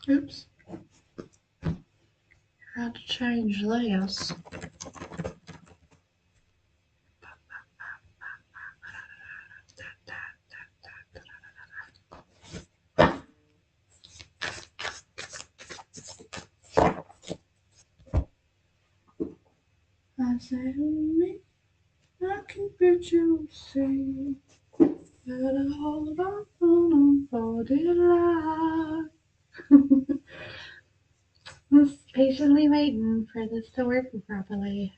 Oops. Had to change this. I say to me, I can bet you see that I hold on for dear life. I'm patiently waiting for this to work properly.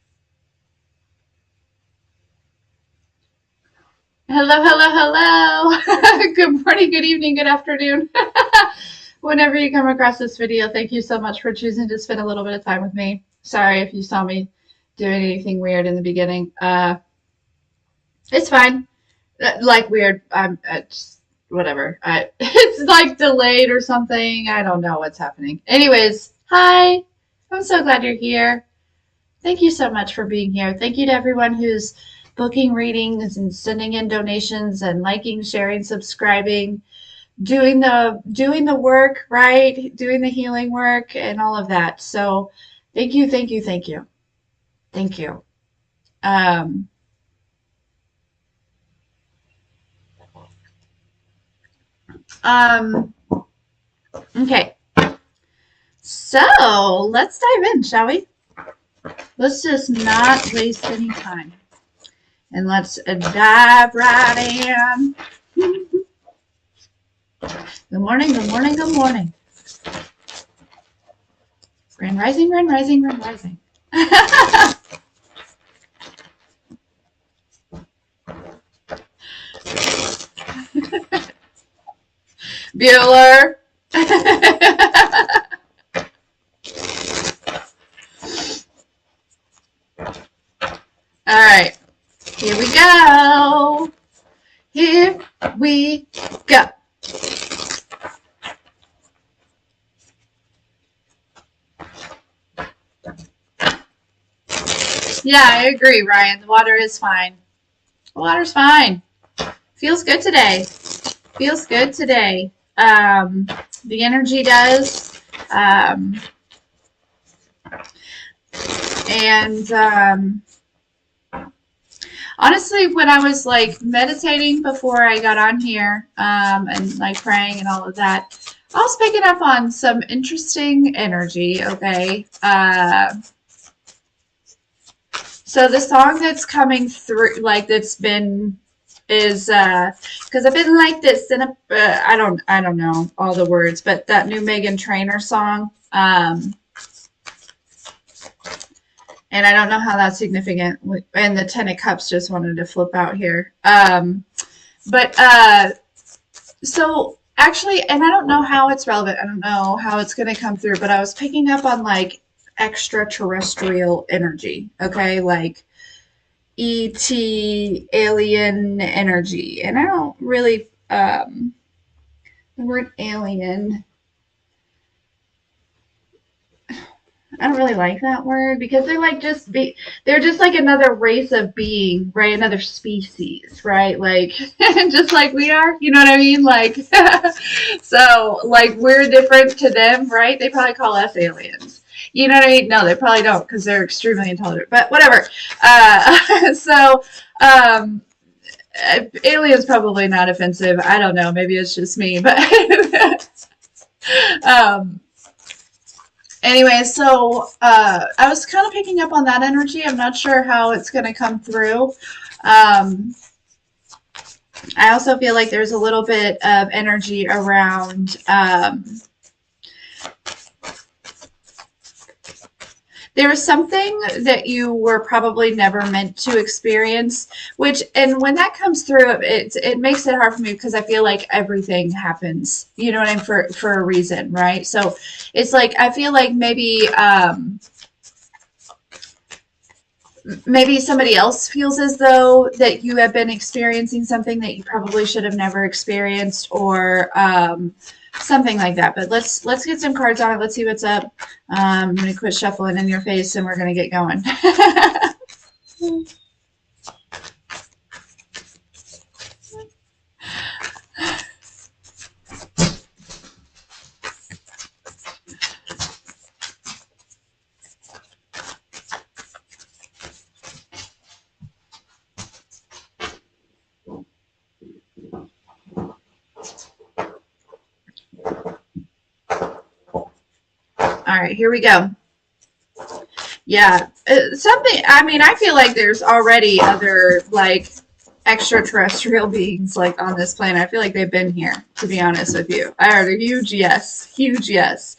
Hello, hello, hello. Good morning, good evening, good afternoon. Whenever you come across this video, thank you so much for choosing to spend a little bit of time with me. Sorry if you saw me doing anything weird in the beginning. It's fine. Like weird. I'm just whatever. It's like delayed or something. I don't know what's happening. Anyways, hi. I'm so glad you're here. Thank you so much for being here. Thank you to everyone who's booking readings and sending in donations and liking, sharing, subscribing, doing the work, right? Doing the healing work and all of that. So thank you, thank you, thank you. Thank you. Um, um, okay. So let's dive in, shall we? Let's just not waste any time. And let's dive right in. Good morning, good morning, good morning. Grand rising, grand rising, grand rising. Bueller. All right, here we go. Here we go. Yeah, I agree, Ryan. The water is fine. The water's fine. Feels good today. Feels good today. The energy does. And honestly, when I was like meditating before I got on here and like praying and all of that, I was picking up on some interesting energy, okay? So the song that's coming through, like that's been, is because I've been like this, and I don't know all the words, but that new Megan Trainor song, and I don't know how that's significant. And the Ten of Cups just wanted to flip out here, but so actually, and I don't know how it's relevant. I don't know how it's going to come through, but I was picking up on like extraterrestrial energy, okay, like ET alien energy. And I don't really the word alien, I don't really like that word because they're like they're just like another race of being, right? Another species, right? Like just like we are, you know what I mean? Like so like we're different to them, right? They probably call us aliens. You know what I mean? No, they probably don't because they're extremely intelligent. But whatever. So alien's probably not offensive. I don't know. Maybe it's just me, but um, anyway, so I was kind of picking up on that energy. I'm not sure how it's going to come through. I also feel like there's a little bit of energy around. There was something that you were probably never meant to experience, which, and when that comes through, it makes it hard for me because I feel like everything happens, you know what I mean, for a reason, right? So it's like I feel like maybe somebody else feels as though that you have been experiencing something that you probably should have never experienced, or something like that. But let's get some cards on it. Let's see what's up. I'm gonna quit shuffling in your face and we're gonna get going. All right, here we go. Yeah, something, I mean, I feel like there's already other, like, extraterrestrial beings, like, on this planet. I feel like they've been here, to be honest with you. I heard a huge yes. Huge yes.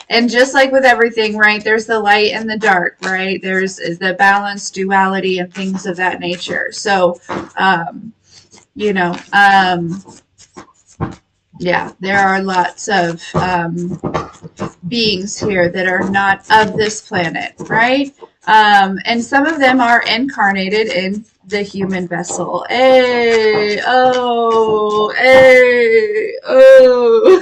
And just like with everything, right, there's the light and the dark, right? There's the balance, duality, and things of that nature. So, you know, yeah, there are lots of beings here that are not of this planet, right? And some of them are incarnated in the human vessel. Hey, oh, hey, oh.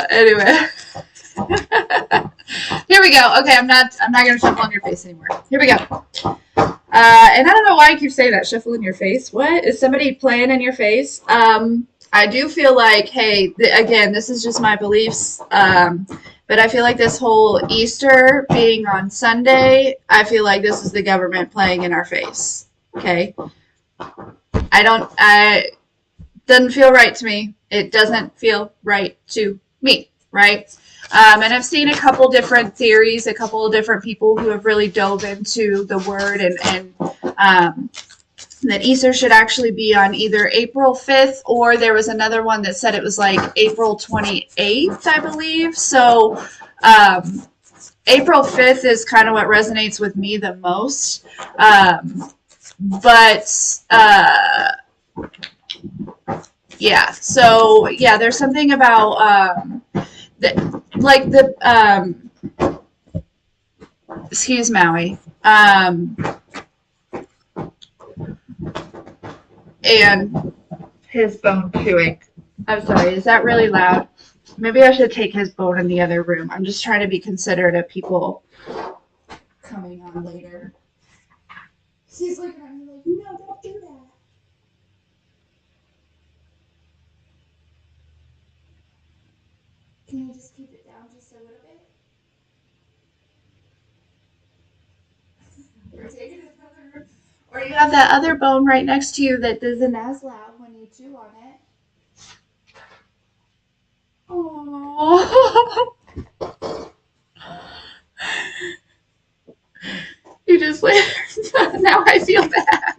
Anyway. Here we go. Okay, I'm not gonna shuffle on your face anymore. Here we go. And I don't know why I keep saying that, shuffle in your face. What? Is somebody playing in your face? I do feel like, hey, again, this is just my beliefs, but I feel like this whole Easter being on Sunday, I feel like this is the government playing in our face. Okay? Doesn't feel right to me. It doesn't feel right to me, right? And I've seen a couple different theories, a couple of different people who have really dove into the word and that Easter should actually be on either April 5th or there was another one that said it was like April 28th, I believe. So April 5th is kind of what resonates with me the most. Yeah, so yeah, there's something about like the excuse Maui, and his bone chewing. I'm sorry, is that really loud? Maybe I should take his bone in the other room. I'm just trying to be considerate of people coming on later. He's looking at me like, no, don't do that. Can you just keep it down just a little bit? We're taking another room. Or you have that other bone right next to you that isn't as loud when you chew on it. Oh. You just like, now I feel bad.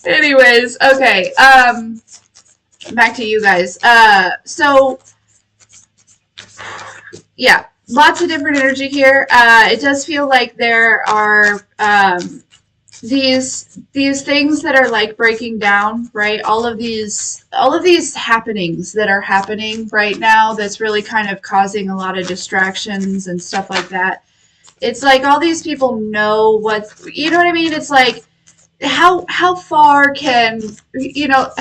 Anyways, okay. Back to you guys. So yeah, lots of different energy here. It does feel like there are these things that are like breaking down, right? All of these happenings that are happening right now that's really kind of causing a lot of distractions and stuff like that. It's like all these people know what's, you know what I mean? It's like how far can, you know,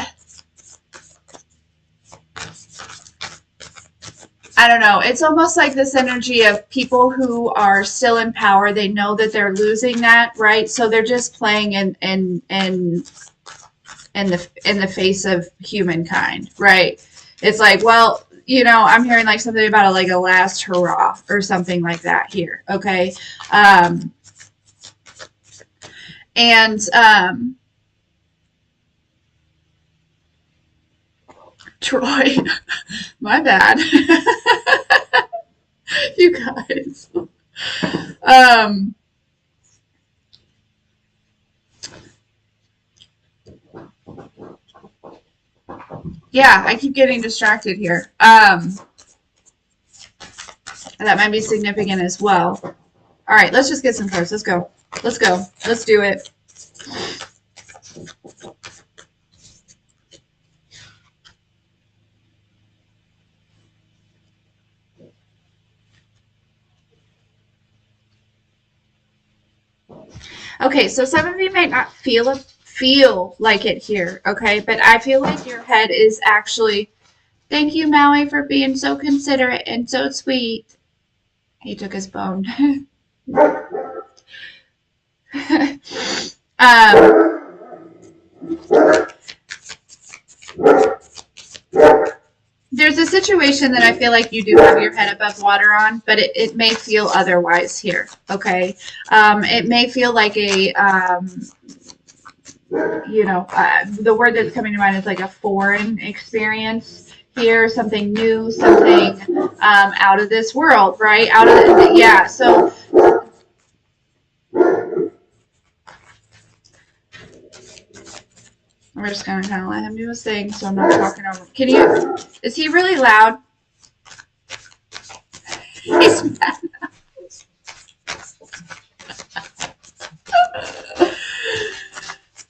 I don't know. It's almost like this energy of people who are still in power. They know that they're losing that, right? So they're just playing in the face of humankind, right? It's like, well, you know, I'm hearing like something about like a last hurrah or something like that here, okay? Troy, my bad. You guys. Yeah, I keep getting distracted here. That might be significant as well. All right, let's just get some cards. Let's go. Let's go. Let's do it. Okay, so some of you might not feel like it here, okay? But I feel like your head is actually, thank you, Maui, for being so considerate and so sweet. He took his bone. There's a situation situation that I feel like you do have your head above water on, but it may feel otherwise here, okay? It may feel like a, the word that's coming to mind is like a foreign experience here, something new, something out of this world, right? Out of the, yeah, so we're just gonna kind of let him do his thing, so I'm not talking over. Can you? Is he really loud? He's mad.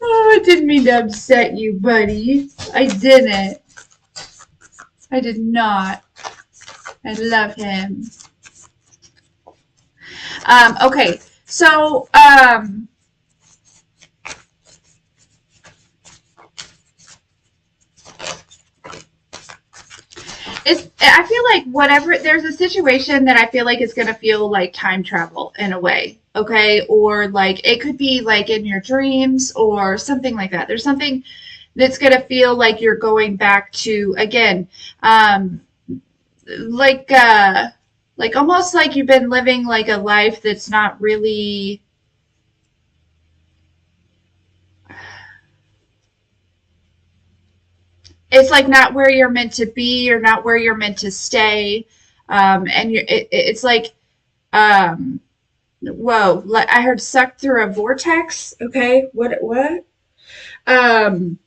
Oh, I didn't mean to upset you, buddy. I didn't. I did not. I love him. Okay, so I feel like whatever, there's a situation that I feel like is going to feel like time travel in a way, okay? Or like it could be like in your dreams or something like that. There's something that's going to feel like you're going back to, again, like almost like you've been living like a life that's not really, it's like not where you're meant to be or not where you're meant to stay. And it's like, whoa, I heard sucked through a vortex. Okay, what? Um,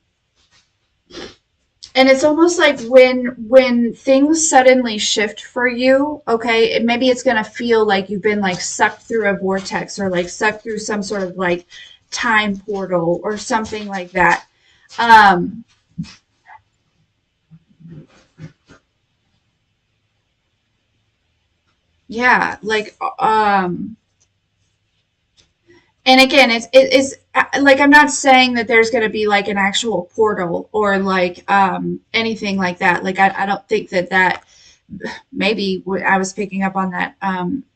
and it's almost like when things suddenly shift for you, okay, maybe it's gonna feel like you've been like sucked through a vortex or like sucked through some sort of like time portal or something like that. Um, yeah, like and again, it's like I'm not saying that there's going to be like an actual portal or like anything like that. Like I don't think that maybe I was picking up on that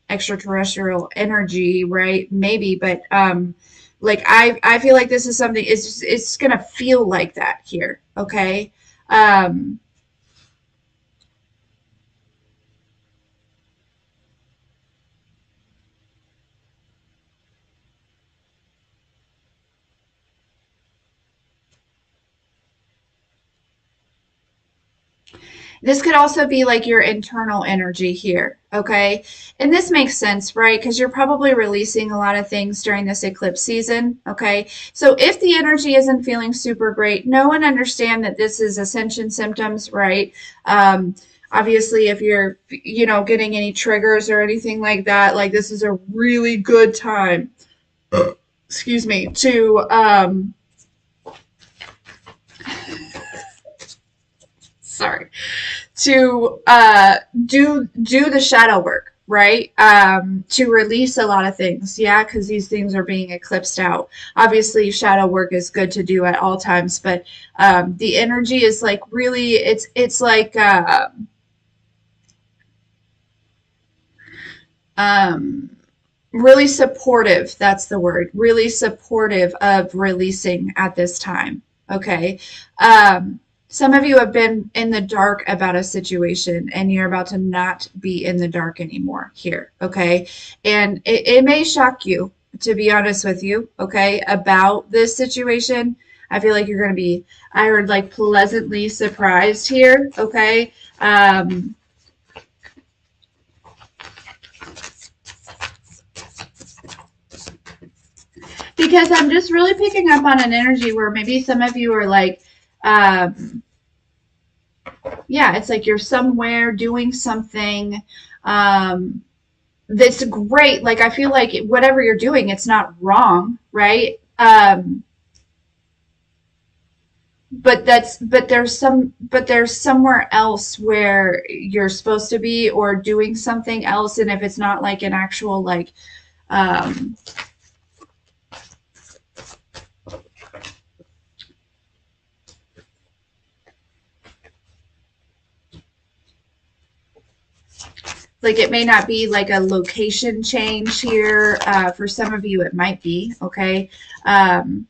extraterrestrial energy, right? Maybe, but like I feel like this is something. It's going to feel like that here. Okay. Um, This could also be like your internal energy here, okay? And this makes sense, right? Because you're probably releasing a lot of things during this eclipse season, okay? So if the energy isn't feeling super great, know and understand that this is ascension symptoms, right? Obviously, if you're, getting any triggers or anything like that, like this is a really good time, excuse me, to, sorry, to do the shadow work, right? To release a lot of things, yeah, because these things are being eclipsed out. Obviously, shadow work is good to do at all times, but the energy is like really, it's like um, really supportive. That's the word. Really supportive of releasing at this time. Okay. Some of you have been in the dark about a situation and you're about to not be in the dark anymore here. Okay. And it may shock you, to be honest with you. Okay. About this situation. I feel like you're going to be, I heard like pleasantly surprised here. Okay. Because I'm just really picking up on an energy where maybe some of you are like, yeah, it's like you're somewhere doing something that's great. Like I feel like whatever you're doing, it's not wrong, right? But there's somewhere else where you're supposed to be or doing something else, and if it's not like an actual um, like it may not be like a location change here. For some of you, it might be, okay? Um,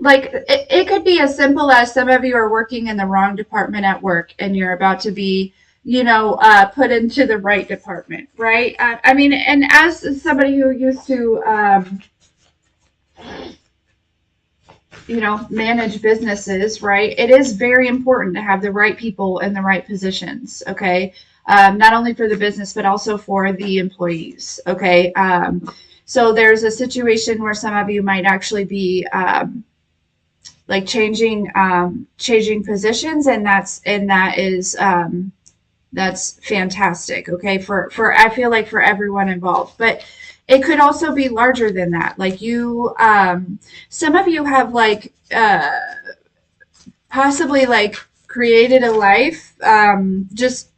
like it could be as simple as some of you are working in the wrong department at work and you're about to be, put into the right department, right? I mean, and as somebody who used to, manage businesses, right? It is very important to have the right people in the right positions, okay? Not only for the business, but also for the employees, okay? So there's a situation where some of you might actually be like changing positions, and that's fantastic, okay, for I feel like for everyone involved. But it could also be larger than that. Like some of you have like possibly like created a life just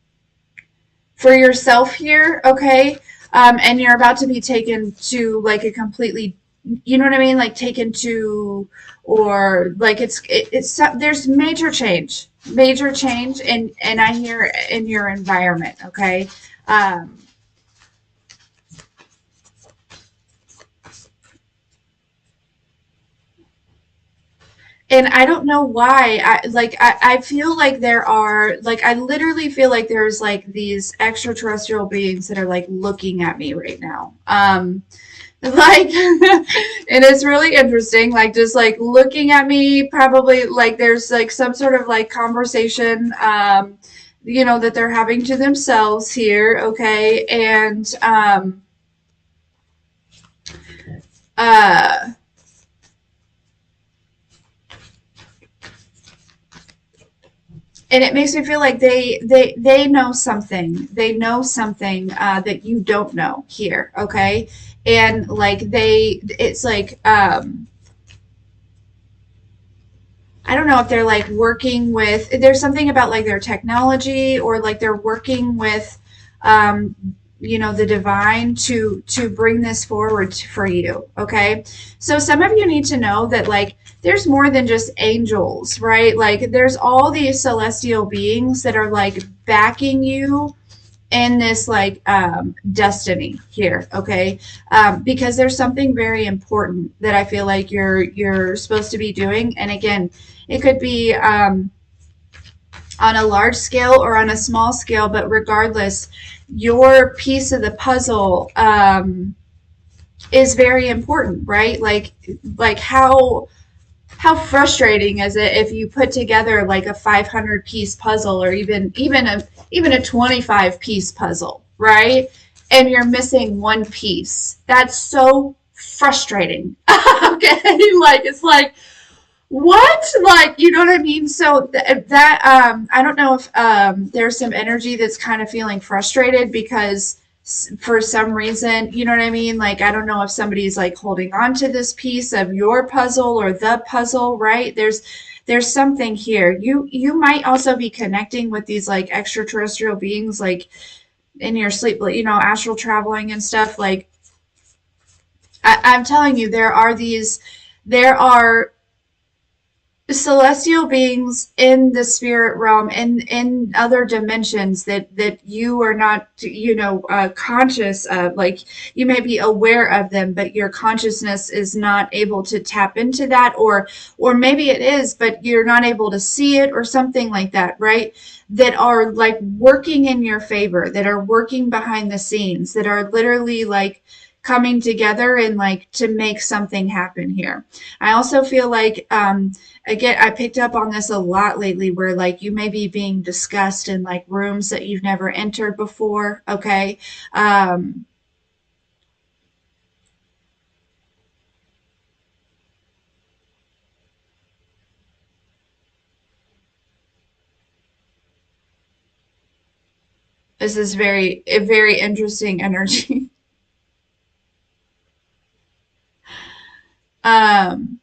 for yourself here, okay? And you're about to be taken to like a completely, you know what I mean? Like taken to, or like it's there's major change, and I hear in your environment, okay? Um, and I don't know why. I feel like there are like I literally feel like there's like these extraterrestrial beings that are like looking at me right now. Like and it's really interesting, like just like looking at me, probably like there's like some sort of like conversation that they're having to themselves here, okay? Uh and it makes me feel like they know something. They know something that you don't know here, okay? And like it's like I don't know if they're like working with. There's something about like their technology, or like they're working with, um, the divine to bring this forward for you. Okay, so some of you need to know that like there's more than just angels, right? Like there's all these celestial beings that are like backing you in this like destiny here, okay? Because there's something very important that I feel like you're supposed to be doing. And again, it could be on a large scale or on a small scale, but regardless, your piece of the puzzle is very important, right? Like how frustrating is it if you put together like a 500 piece puzzle, or even a 25 piece puzzle, right? And you're missing one piece. That's so frustrating. Okay, like it's like what? Like, you know what I mean? So I don't know if there's some energy that's kind of feeling frustrated because for some reason, you know what I mean? Like, I don't know if somebody's like holding on to this piece of your puzzle or the puzzle, right? There's something here. You might also be connecting with these like extraterrestrial beings, like in your sleep, astral traveling and stuff. Like, I'm telling you, there are celestial beings in the spirit realm, in other dimensions that you are not conscious of. Like you may be aware of them, but your consciousness is not able to tap into that, or maybe it is, but you're not able to see it, or something like that, right? That are like working in your favor, that are working behind the scenes, that are literally like coming together and like to make something happen here. I also feel like again, I picked up on this a lot lately, where like you may be being discussed in like rooms that you've never entered before, okay? This is a very interesting energy. um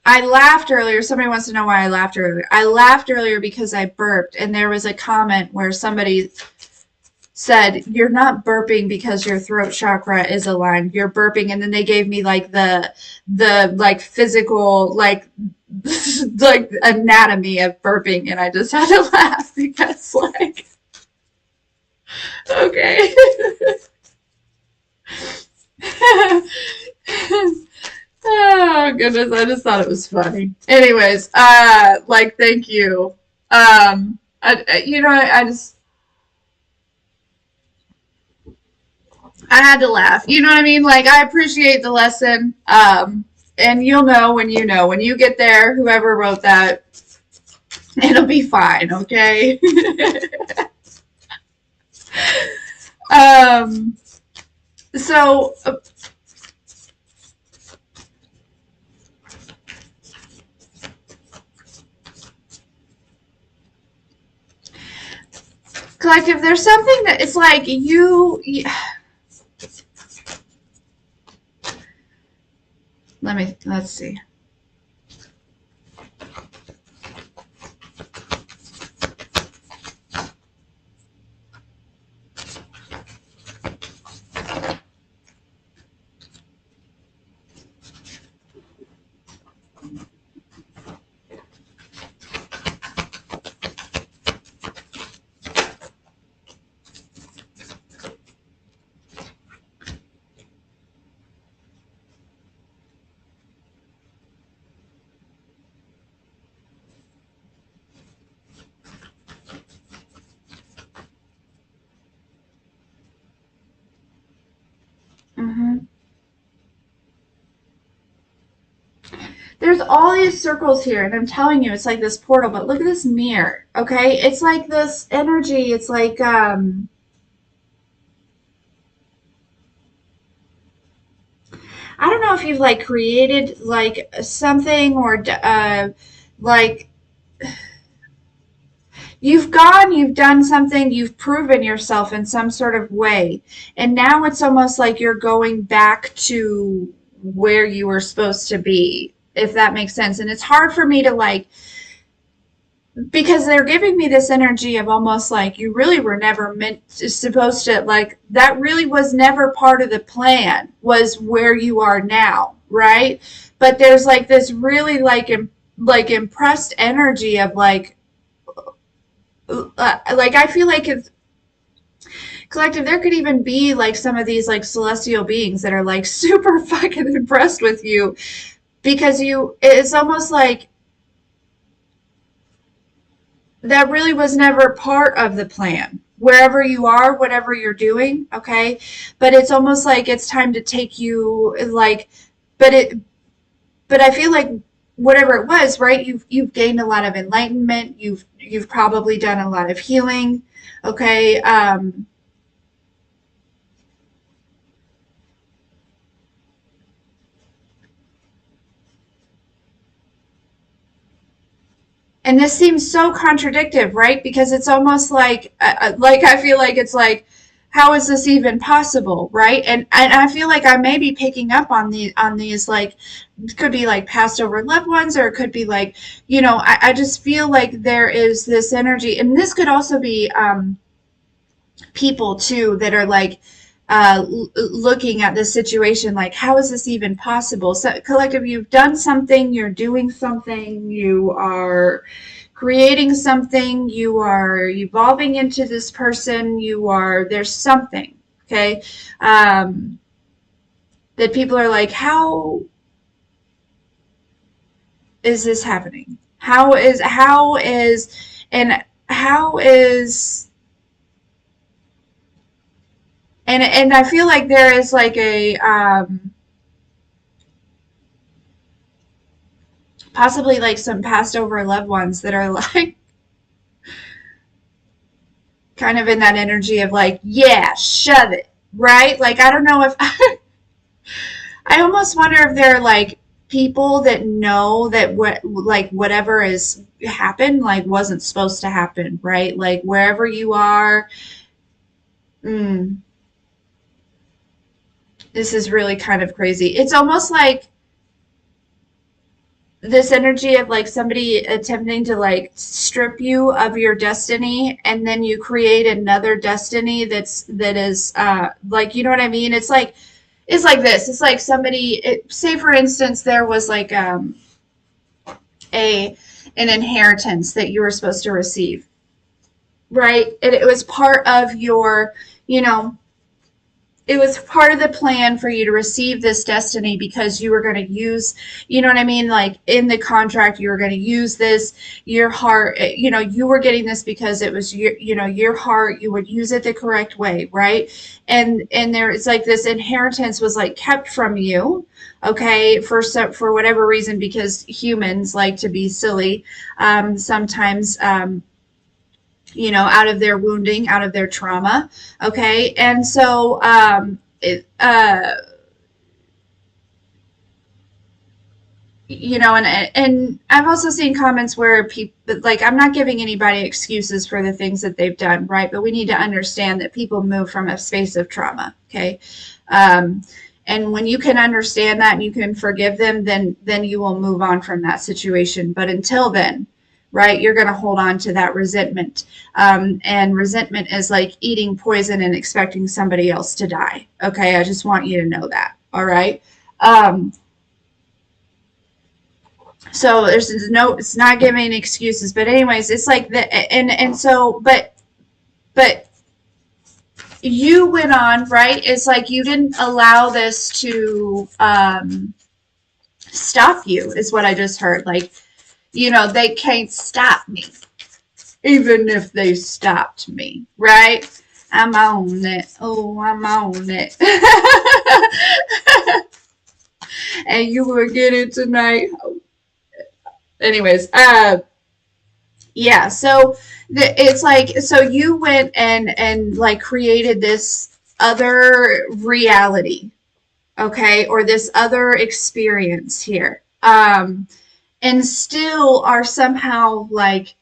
I laughed earlier. Somebody wants to know why I laughed earlier. I laughed earlier because I burped, and there was a comment where somebody said, "You're not burping because your throat chakra is aligned. You're burping," and then they gave me like the like physical like like anatomy of burping, and I just had to laugh because like okay. Oh goodness, I just thought it was funny. Anyways, like thank you. I just I had to laugh. You know what I mean? Like I appreciate the lesson. And you'll know when you get there, whoever wrote that, it'll be fine, okay? um, so collective, there's something that it's like let's see. Mm-hmm. There's all these circles here, and I'm telling you, it's like this portal, but look at this mirror, okay? It's like this energy, it's like, I don't know if you've like created like something or like you've done something, you've proven yourself in some sort of way. And now it's almost like you're going back to where you were supposed to be, if that makes sense. And it's hard for me to like, because they're giving me this energy of almost like you really were never supposed to, like, that really was never part of the plan, was where you are now, right? But there's like this really like impressed energy of like I feel like it's collective. There could even be like some of these like celestial beings that are like super fucking impressed with you because it's almost like that really was never part of the plan. Wherever you are, whatever you're doing, okay? But it's almost like it's time to take you like, but it, but I feel like whatever it was, right? You've gained a lot of enlightenment. You've probably done a lot of healing, okay? And this seems so contradictive, right? Because it's almost like I feel like it's like, how is this even possible, right? And I feel like I may be picking up on these like, it could be like passed over loved ones, or it could be like, I just feel like there is this energy, and this could also be people too that are like looking at this situation like, how is this even possible? So collective, you've done something, you're doing something, you are creating something, you are evolving into this person, there's something, okay, that people are like, how is this happening? And how is and I feel like there is like a possibly like some passed over loved ones that are like kind of in that energy of like, yeah, shove it, right? Like I don't know if I almost wonder if they're like people that know that what like whatever is happened like wasn't supposed to happen, right? Like wherever you are, mm, this is really kind of crazy. It's almost like this energy of like somebody attempting to like strip you of your destiny, and then you create another destiny that is like, you know what I mean? It's like this. It's like say for instance there was like a an inheritance that you were supposed to receive, right? And it was part of your, you know, it was part of the plan for you to receive this destiny because you were going to use, you know what I mean? Like in the contract, you were going to use this, your heart, you were getting this because it was your heart, you would use it the correct way, right? And there, it's like this inheritance was like kept from you, okay, for whatever reason, because humans like to be silly, sometimes, out of their wounding, out of their trauma. Okay. And so, and I've also seen comments where people, like, I'm not giving anybody excuses for the things that they've done, right? But we need to understand that people move from a space of trauma. Okay. Um, and when you can understand that and you can forgive them, then you will move on from that situation. But until then, right, you're going to hold on to that resentment. And resentment is like eating poison and expecting somebody else to die. Okay. I just want you to know that. All right. Um, so it's not giving excuses, but anyways, it's like the, and so, but you went on, right? It's like you didn't allow this to, stop you, is what I just heard. Like, they can't stop me, even if they stopped me, right? I'm on it. Oh, I'm on it. And you will get it tonight. Anyways, yeah, so it's like, so you went and like created this other reality, okay, or this other experience here, and still are somehow like,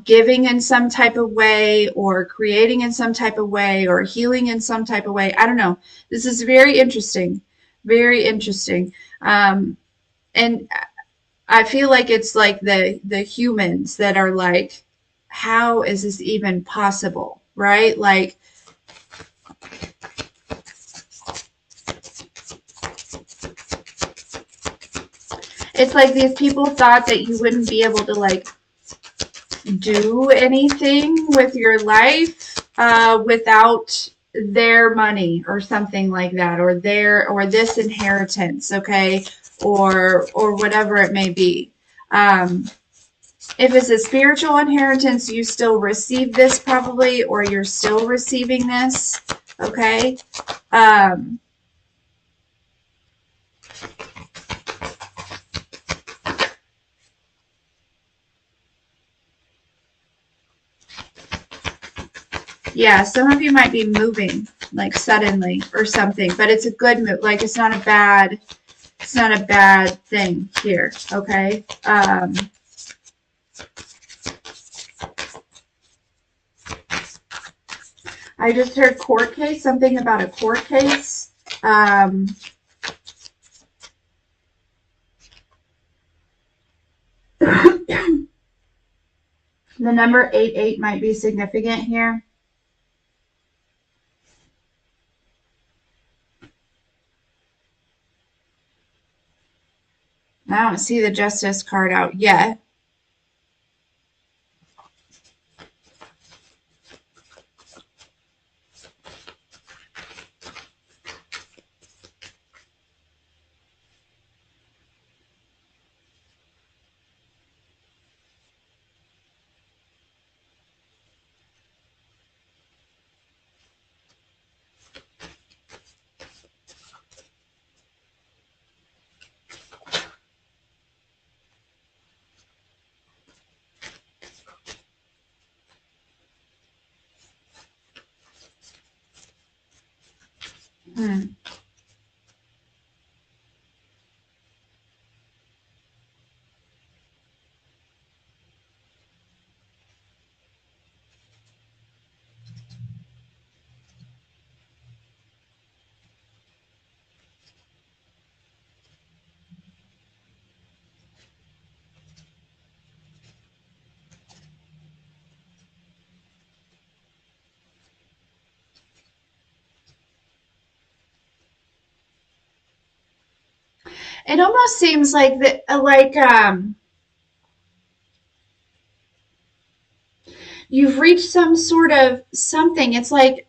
giving in some type of way, or creating in some type of way, or healing in some type of way. I don't know. This is very interesting, very interesting. And I feel like it's like the humans that are like, how is this even possible, right? Like, it's like these people thought that you wouldn't be able to like do anything with your life without their money or something like that, or this inheritance, okay, or whatever it may be. If it's a spiritual inheritance, you still receive this probably, or you're still receiving this, okay? Yeah, some of you might be moving like suddenly or something, but it's a good move. Like it's not a bad thing here, okay? I just heard court case, something about a court case. The number 88 might be significant here. I don't see the justice card out yet. It almost seems like you've reached some sort of something. It's like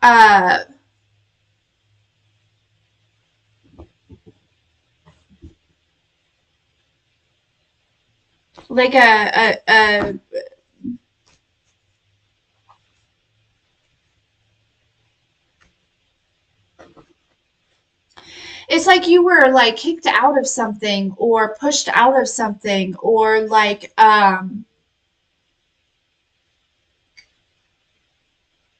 like a it's like you were like kicked out of something or pushed out of something or like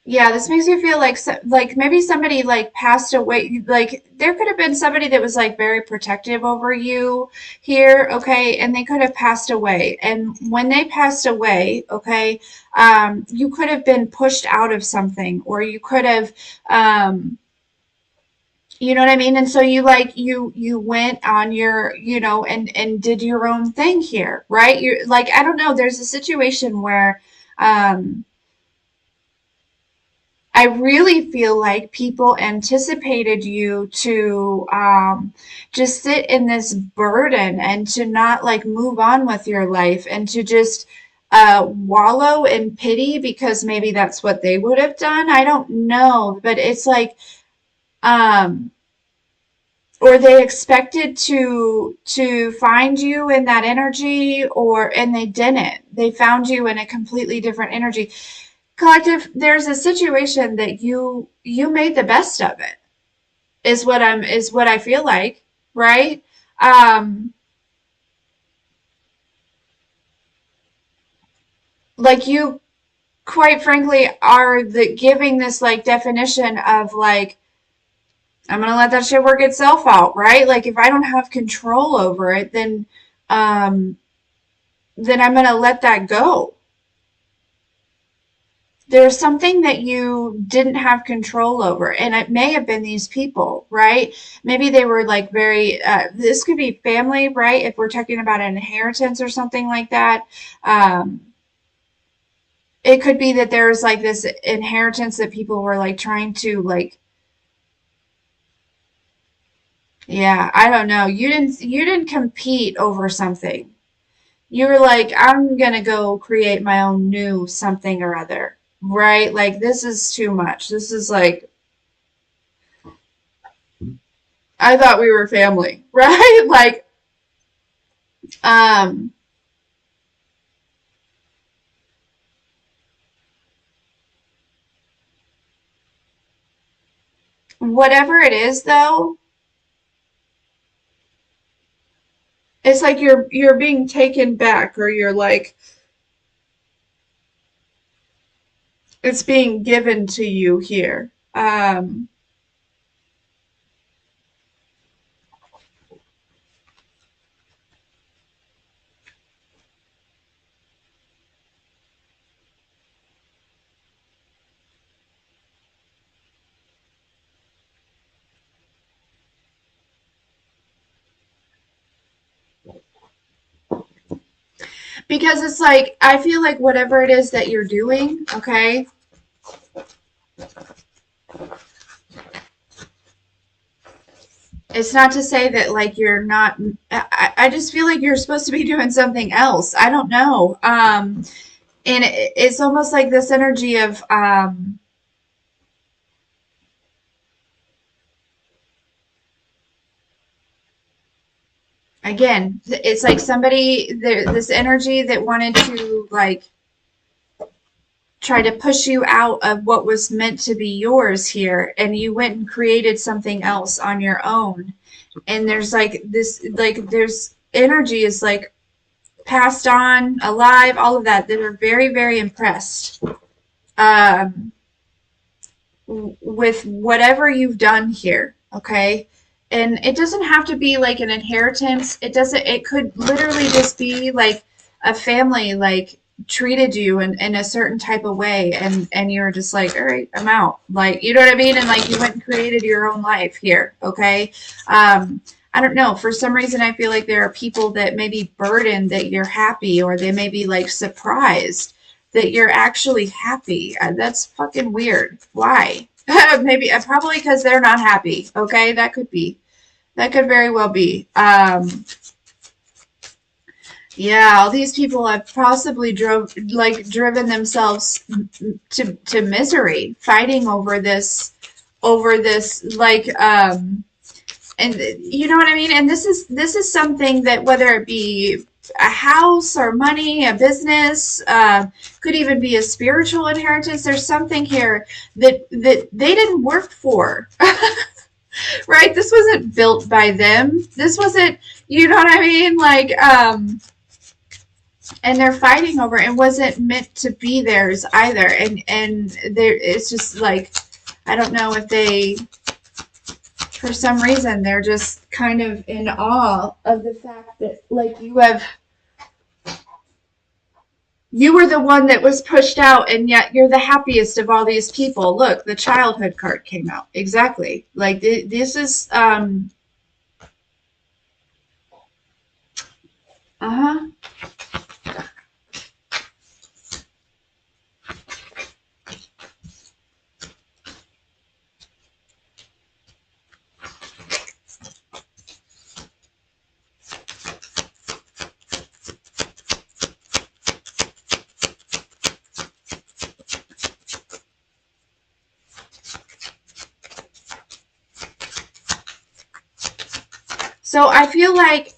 yeah, this makes me feel like like maybe somebody like passed away. Like there could have been somebody that was like very protective over you here, okay, and they could have passed away. And when they passed away, okay, you could have been pushed out of something, or you could have, you know what I mean? And so you like you went on your, and did your own thing here, right? You're like I don't know. There's a situation where. Um, I really feel like people anticipated you to just sit in this burden and to not like move on with your life and to just wallow in pity because maybe that's what they would have done. I don't know, but it's like, um, or they expected to find you in that energy, or and they didn't. They found you in a completely different energy. Collective, there's a situation that you made the best of it is what I feel right? um like you quite frankly are the giving this like definition of like I'm gonna let that shit work itself out, right? Like if I don't have control over it, um then I'm gonna let that go. There's something that you didn't have control over, and it may have been these people, right? Maybe they were like very this could be family, right? If we're talking about an inheritance or something like that. It could be that there's like this inheritance that people were like trying to like, yeah, I don't know. You didn't compete over something. You were like, I'm gonna go create my own new something or other, right? Like this is too much. This is like I thought we were family, right? Like, um, whatever it is though, it's like you're being taken back, or you're like it's being given to you here. Because it's like I feel like whatever it is that you're doing, okay, it's not to say that like you're not. I just feel like you're supposed to be doing something else. I don't know. And it's almost like this energy of again, it's like somebody this energy that wanted to like try to push you out of what was meant to be yours here, and you went and created something else on your own. And there's like this like there's energy is like passed on, alive, all of that are very, very impressed um, with whatever you've done here, okay? And it doesn't have to be like an inheritance. It could literally just be like a family like treated you in a certain type of way, and you're just like, all right, I'm out. Like, you know what I mean? And like you went and created your own life here, okay? I don't know. For some reason, I feel like there are people that may be burdened that you're happy, or they may be like surprised that you're actually happy. That's fucking weird. Why? Maybe probably because they're not happy. Okay, that could be. That could very well be. Yeah, all these people have possibly driven themselves to misery, fighting over this like and you know what I mean? And this is something that whether it be a house or money, a business, could even be a spiritual inheritance. There's something here that they didn't work for, right? This wasn't built by them. This wasn't, you know what I mean? Like, and they're fighting over it. It wasn't meant to be theirs either. And there, it's just like, I don't know if they, for some reason, they're just kind of in awe of the fact that, like, you were the one that was pushed out, and yet you're the happiest of all these people. Look, the childhood card came out. Exactly. Like, this is, uh-huh. So I feel like,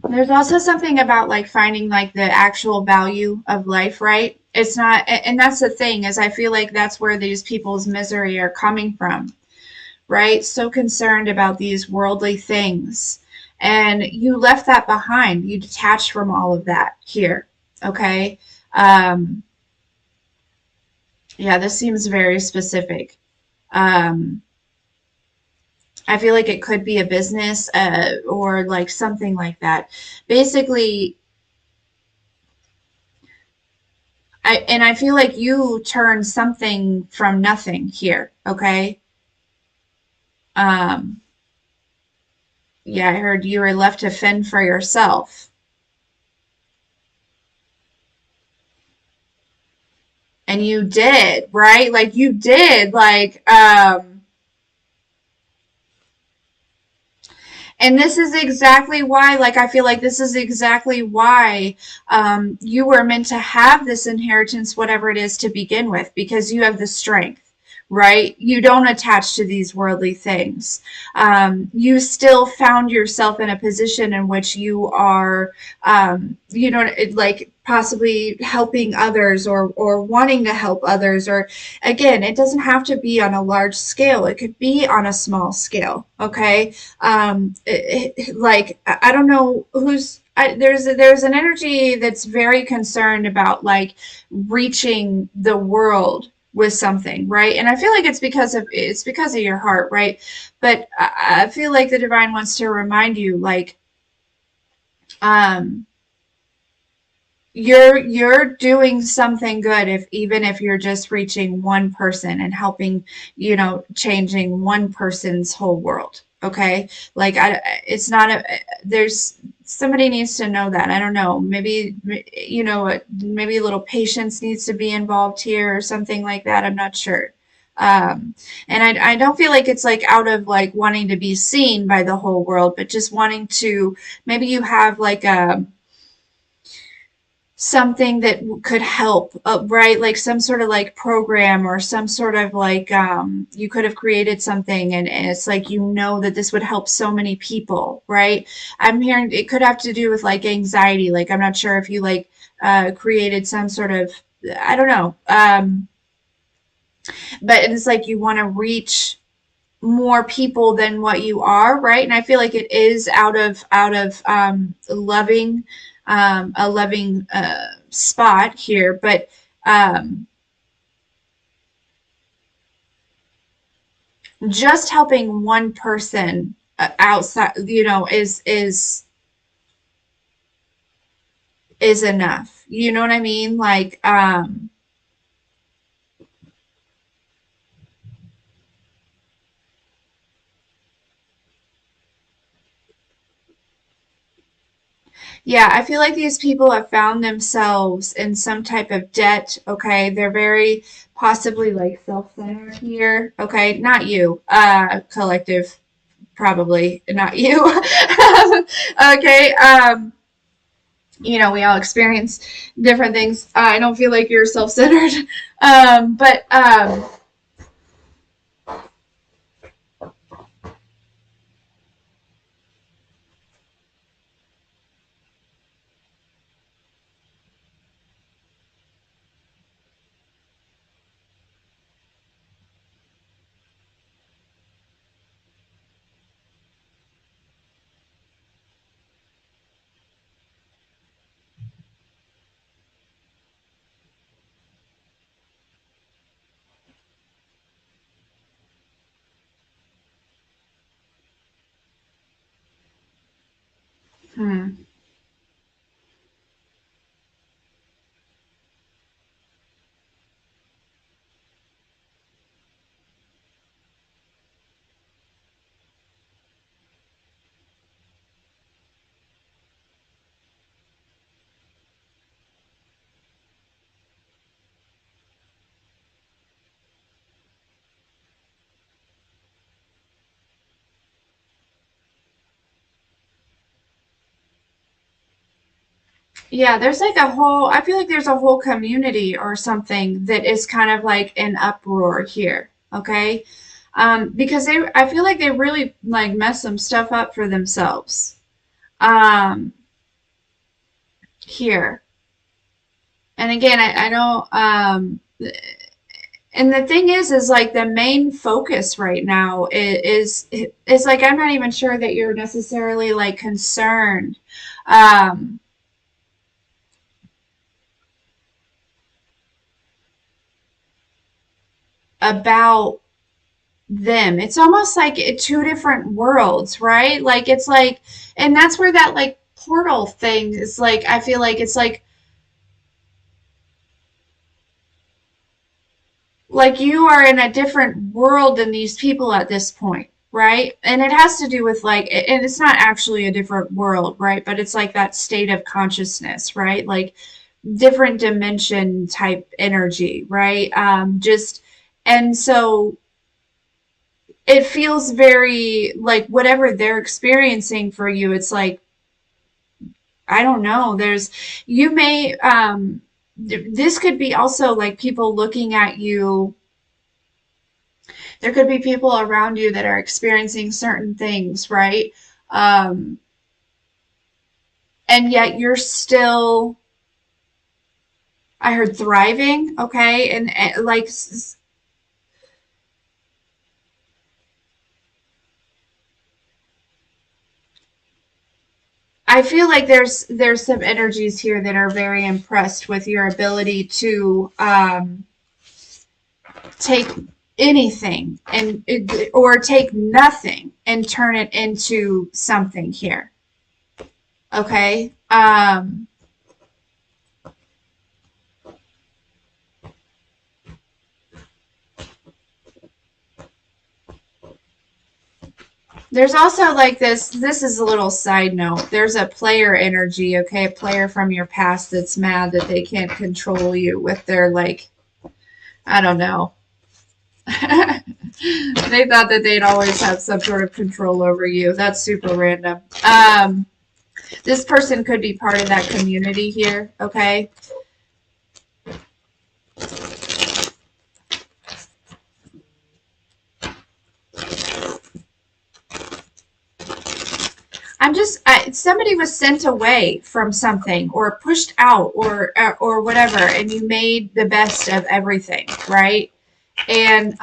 there's also something about like finding like the actual value of life, right? It's not, and that's the thing, is I feel like that's where these people's misery are coming from, right? So concerned about these worldly things. And you left that behind. You detached from all of that here. Okay. Um, yeah, this seems very specific. Um, I feel like it could be a business, or like something like that. Basically, I feel like you turned something from nothing here, okay? Um, yeah, I heard you were left to fend for yourself. And you did, right? Like you did, like, and this is exactly why, like, I feel like this is exactly why you were meant to have this inheritance, whatever it is, to begin with, because you have the strength, right? You don't attach to these worldly things. You still found yourself in a position in which you are, you know, like possibly helping others, or wanting to help others, or again, it doesn't have to be on a large scale. It could be on a small scale. Okay. Like, I don't know who's, there's an energy that's very concerned about like reaching the world with something, right? And I feel like it's because of your heart, right? But I feel like the divine wants to remind you, like, um you're doing something good, if even if you're just reaching one person and helping, changing one person's whole world. Okay. Like, it's not a, there's, somebody needs to know that. I don't know, maybe, maybe a little patience needs to be involved here or something like that. I'm not sure. And I don't feel like it's like out of like wanting to be seen by the whole world, but just wanting to, maybe you have like a, something that could help, right? Like some sort of like program, or some sort of like, you could have created something, and it's like, that this would help so many people, right? I'm hearing it could have to do with like anxiety. Like, I'm not sure if you like created some sort of, I don't know, but it's like you want to reach more people than what you are, right? And I feel like it is out of loving, a loving spot here, but just helping one person outside, is enough. You know what I mean? Like, yeah, I feel like these people have found themselves in some type of debt. Okay, they're very possibly like self-centered here. Okay, not you, collective, probably not you. Okay, we all experience different things. I don't feel like you're self-centered, but hmm. Yeah, there's like I feel like there's a whole community or something that is kind of like an uproar here, okay? Because I feel like they really like mess some stuff up for themselves, um, here. And again, I don't, and the thing is like the main focus right now is like, I'm not even sure that you're necessarily like concerned, um, about them. It's almost like two different worlds, right? Like it's like, and that's where that like portal thing is like, I feel like it's like you are in a different world than these people at this point, right? And it has to do with like, and it's not actually a different world, right? But it's like that state of consciousness, right? Like different dimension type energy, right? And so it feels very like whatever they're experiencing for you, it's like, I don't know, you may, this could be also like people looking at you. There could be people around you that are experiencing certain things, right? Um, and yet you're still, I heard thriving, okay? And like, I feel like there's some energies here that are very impressed with your ability to take anything and or take nothing and turn it into something here. Okay? There's also like this is a little side note. There's a player energy, okay? A player from your past that's mad that they can't control you with their like, I don't know. They thought that they'd always have some sort of control over you. That's super random. This person could be part of that community here, okay? Somebody was sent away from something or pushed out or whatever, and you made the best of everything, right? And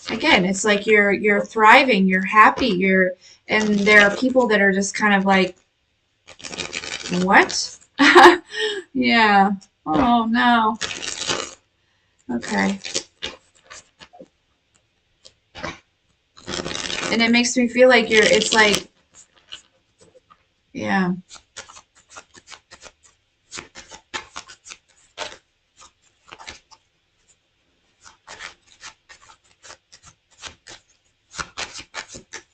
again, it's like you're thriving, you're happy, and there are people that are just kind of like, what? Yeah. Oh no. Okay. And it makes me feel like it's like, yeah.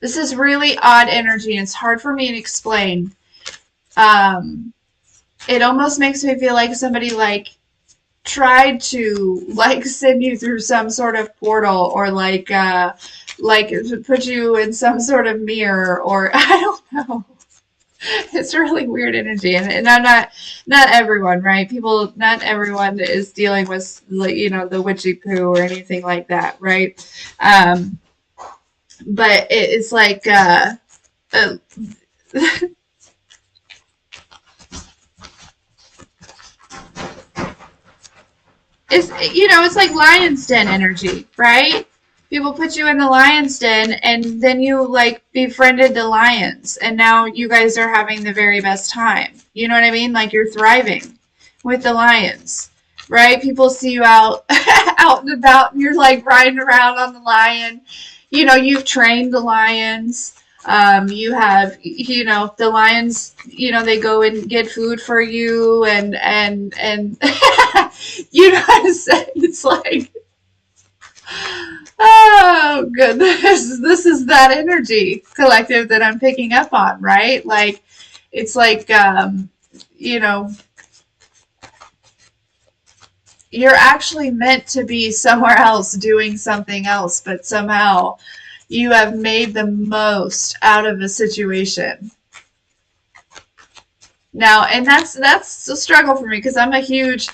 This is really odd energy, and it's hard for me to explain. Um, it almost makes me feel like somebody like tried to like send you through some sort of portal, or like put you in some sort of mirror, or I don't know. It's really weird energy, and I'm not everyone, right? People, not everyone is dealing with, like, the witchy poo or anything like that, right? Um, but it's like uh it's like lion's den energy, right? People put you in the lion's den, and then you like befriended the lions, and now you guys are having the very best time. You know what I mean? Like, you're thriving with the lions, right? People see you out out and about, and you're like riding around on the lion. You've trained the lions. You have, the lions, they go and get food for you, and you know what I'm saying? It's like, oh goodness, this is that energy collective that I'm picking up on, right? Like, it's like, you know, you're actually meant to be somewhere else doing something else, but somehow you have made the most out of a situation. Now, and that's a struggle for me, because I'm a huge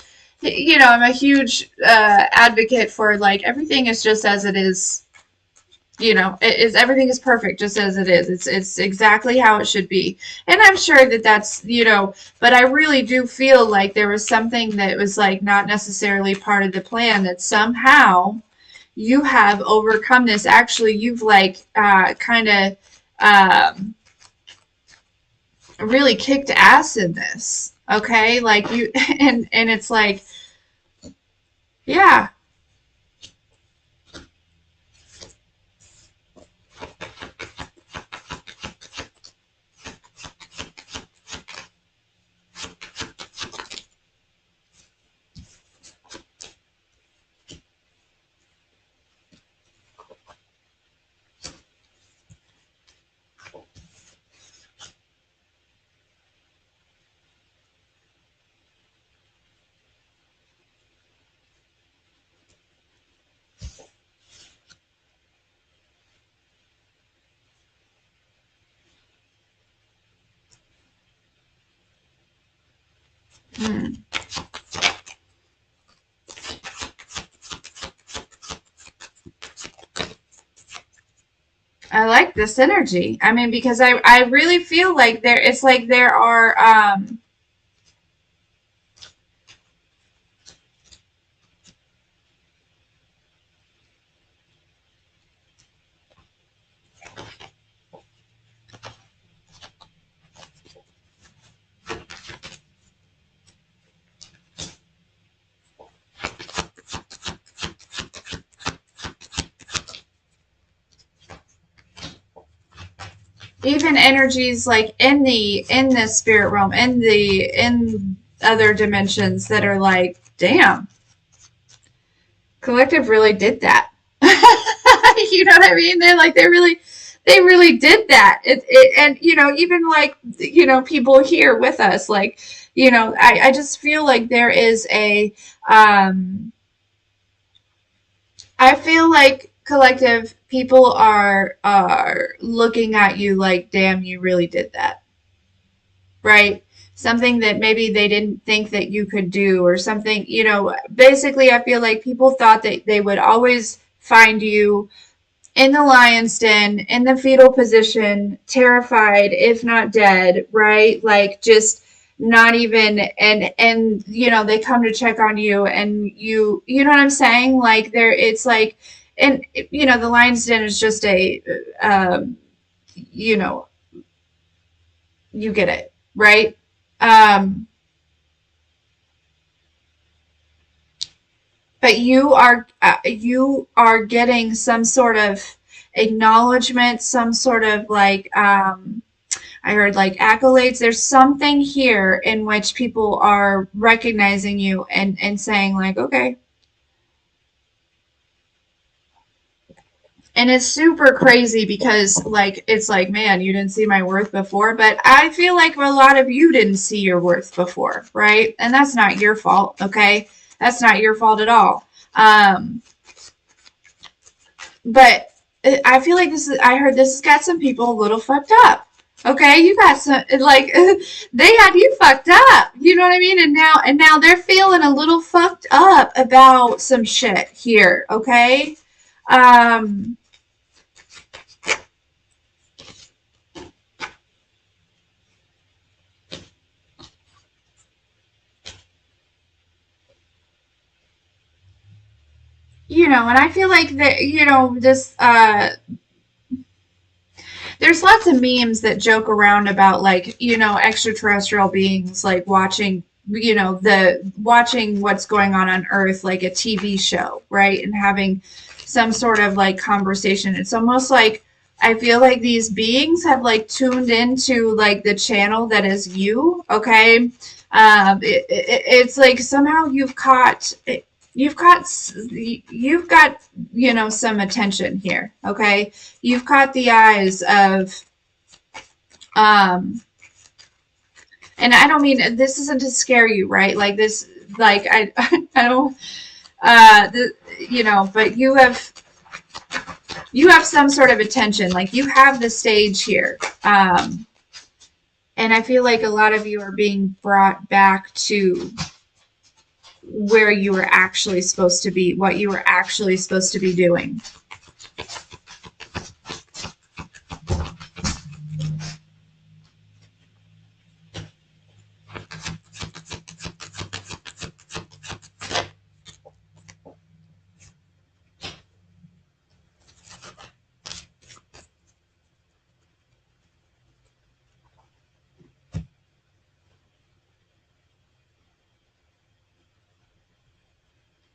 advocate for, like, everything is just as it is. Everything is perfect just as it is. It's exactly how it should be. And I'm sure that but I really do feel like there was something that was like not necessarily part of the plan, that somehow you have overcome this. Actually, you've like kind of really kicked ass in this. Okay? Like, you and it's like, yeah. Hmm. I like this energy. I mean, because I really feel like it's like there are even energies like in the spirit realm, in other dimensions, that are like, damn, collective really did that. You know what I mean? They really did that. And even like, people here with us, like, I just feel like there is I feel like, collective, people are looking at you like, damn, you really did that, right? Something that maybe they didn't think that you could do, or something. Basically, I feel like people thought that they would always find you in the lion's den, in the fetal position, terrified, if not dead, right? Like, just not even, and they come to check on you, and you know what I'm saying? Like, it's like and the Lion's Den is just a, you know, you get it, right? Um, but you are getting some sort of acknowledgement, some sort of like, I heard like accolades. There's something here in which people are recognizing you and saying like, okay. And it's super crazy because like it's like, man, you didn't see my worth before, but I feel like a lot of you didn't see your worth before, right? And that's not your fault, okay? That's not your fault at all. But I feel like I heard this has got some people a little fucked up. Okay, you got some like they had you fucked up. You know what I mean? And now they're feeling a little fucked up about some shit here. Okay, um, and I feel like that. This there's lots of memes that joke around about like extraterrestrial beings like watching the watching what's going on Earth like a TV show, right? And having some sort of like conversation. It's almost like I feel like these beings have like tuned into like the channel that is you, okay? It's like somehow you've got some attention here, okay? You've caught the eyes of um and I don't mean this isn't to scare you, right? Like this, like I don't but you have some sort of attention, like you have the stage here. And I feel like a lot of you are being brought back to where you were actually supposed to be, what you were actually supposed to be doing.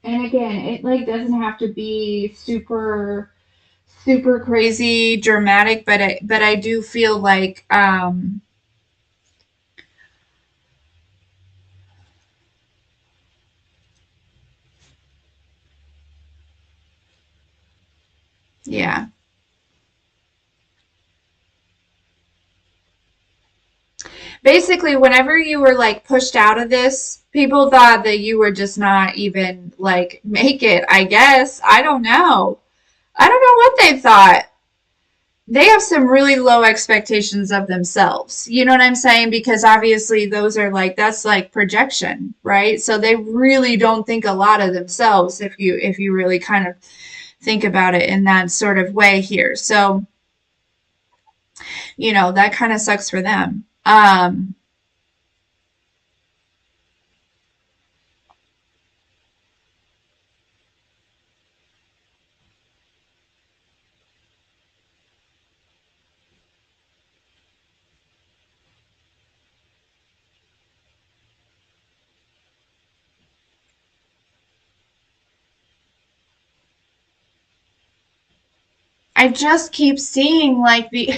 And again, it like doesn't have to be super crazy dramatic, but I do feel like yeah. Basically, whenever you were like pushed out of this, people thought that you were just not even like make it, I guess. I don't know. I don't know what they thought. They have some really low expectations of themselves. You know what I'm saying? Because obviously those are like that's like projection, right? So they really don't think a lot of themselves if you really kind of think about it in that sort of way here. So, that kind of sucks for them. I just keep seeing like the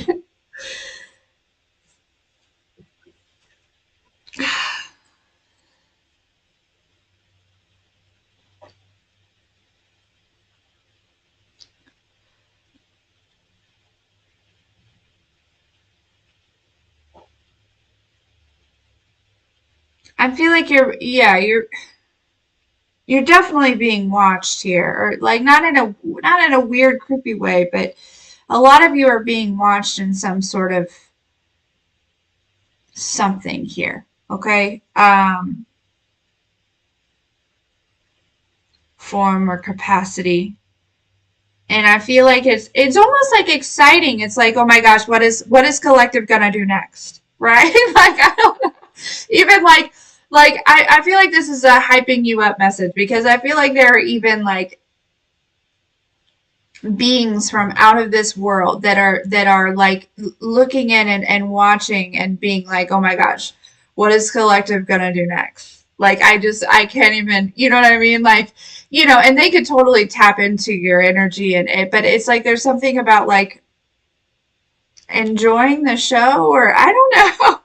I feel like you're definitely being watched here, or like not in a weird creepy way, but a lot of you are being watched in some sort of something here, okay? Form or capacity. And I feel like it's almost like exciting. It's like, oh my gosh, what is collective gonna do next? Right? Like I don't know. Even like I feel like this is a hyping you up message because I feel like there are even like beings from out of this world that are like looking in and watching and being like, oh my gosh, what is collective gonna do next? Like I can't even, you know what I mean? Like, and they could totally tap into your energy and it, but it's like there's something about like enjoying the show, or I don't know.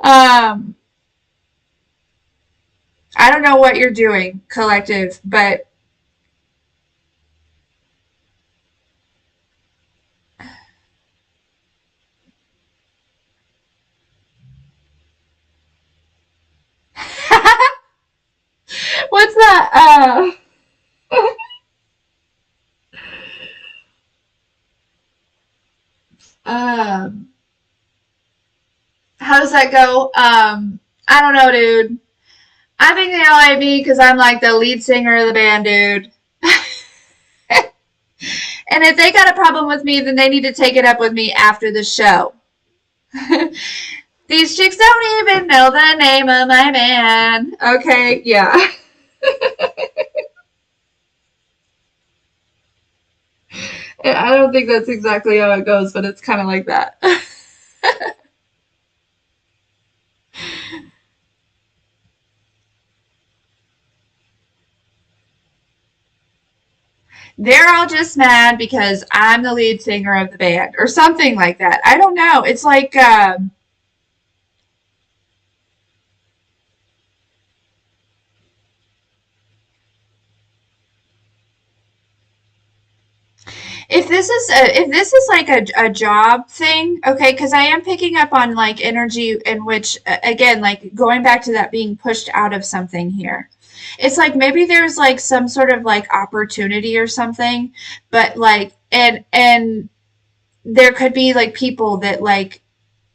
um I don't know what you're doing, collective, but what's that? Um, how does that go? I don't know, dude. I think they all hate me because I'm like the lead singer of the band, dude. And if they got a problem with me, then they need to take it up with me after the show. These chicks don't even know the name of my band. Okay, yeah. I don't think that's exactly how it goes, but it's kind of like that. They're all just mad because I'm the lead singer of the band or something like that. I don't know. It's like if this is like a job thing, okay, because I am picking up on like energy in which again, like going back to that being pushed out of something here. It's like maybe there's like some sort of like opportunity or something, but like and there could be like people that like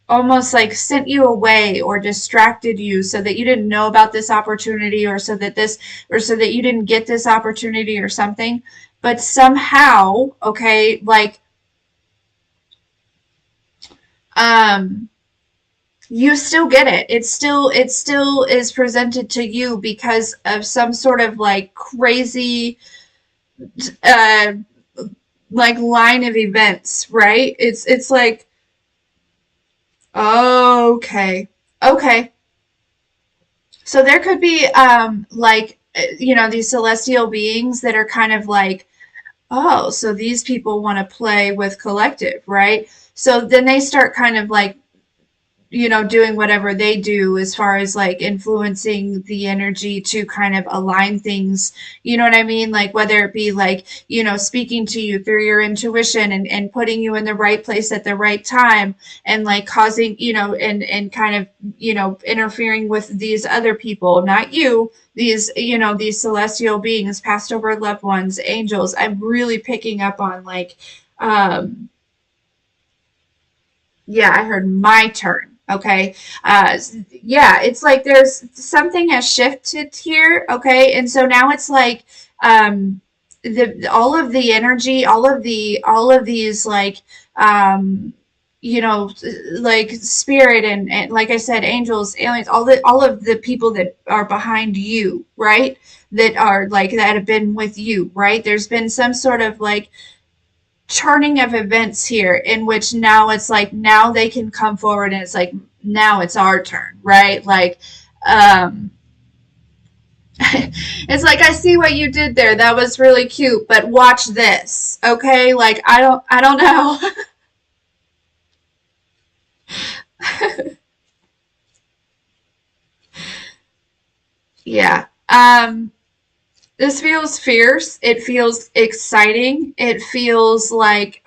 almost like sent you away or distracted you so that you didn't know about this opportunity or so that you didn't get this opportunity or something, but somehow, okay, like um you still get it. It still is presented to you because of some sort of like crazy uh like line of events, right? It's like, oh, okay. Okay. So there could be like these celestial beings that are kind of like, oh, so these people want to play with collective, right? So then they start kind of like doing whatever they do as far as like influencing the energy to kind of align things. You know what I mean? Like whether it be like, speaking to you through your intuition and putting you in the right place at the right time and like causing, and kind of, interfering with these other people, not you, these celestial beings, past over loved ones, angels. I'm really picking up on like, um, yeah, I heard my turn. Okay. Yeah, it's like there's something has shifted here. Okay. And so now it's like, all of the energy, all of these like, um, like spirit and like I said, angels, aliens, all of the people that are behind you, right? That are like, that have been with you, right? There's been some sort of like, turning of events here in which now it's like now they can come forward and it's like now it's our turn, right? Like um it's like, I see what you did there, that was really cute, but watch this, okay? Like I don't know. Yeah. This feels fierce, it feels exciting, it feels like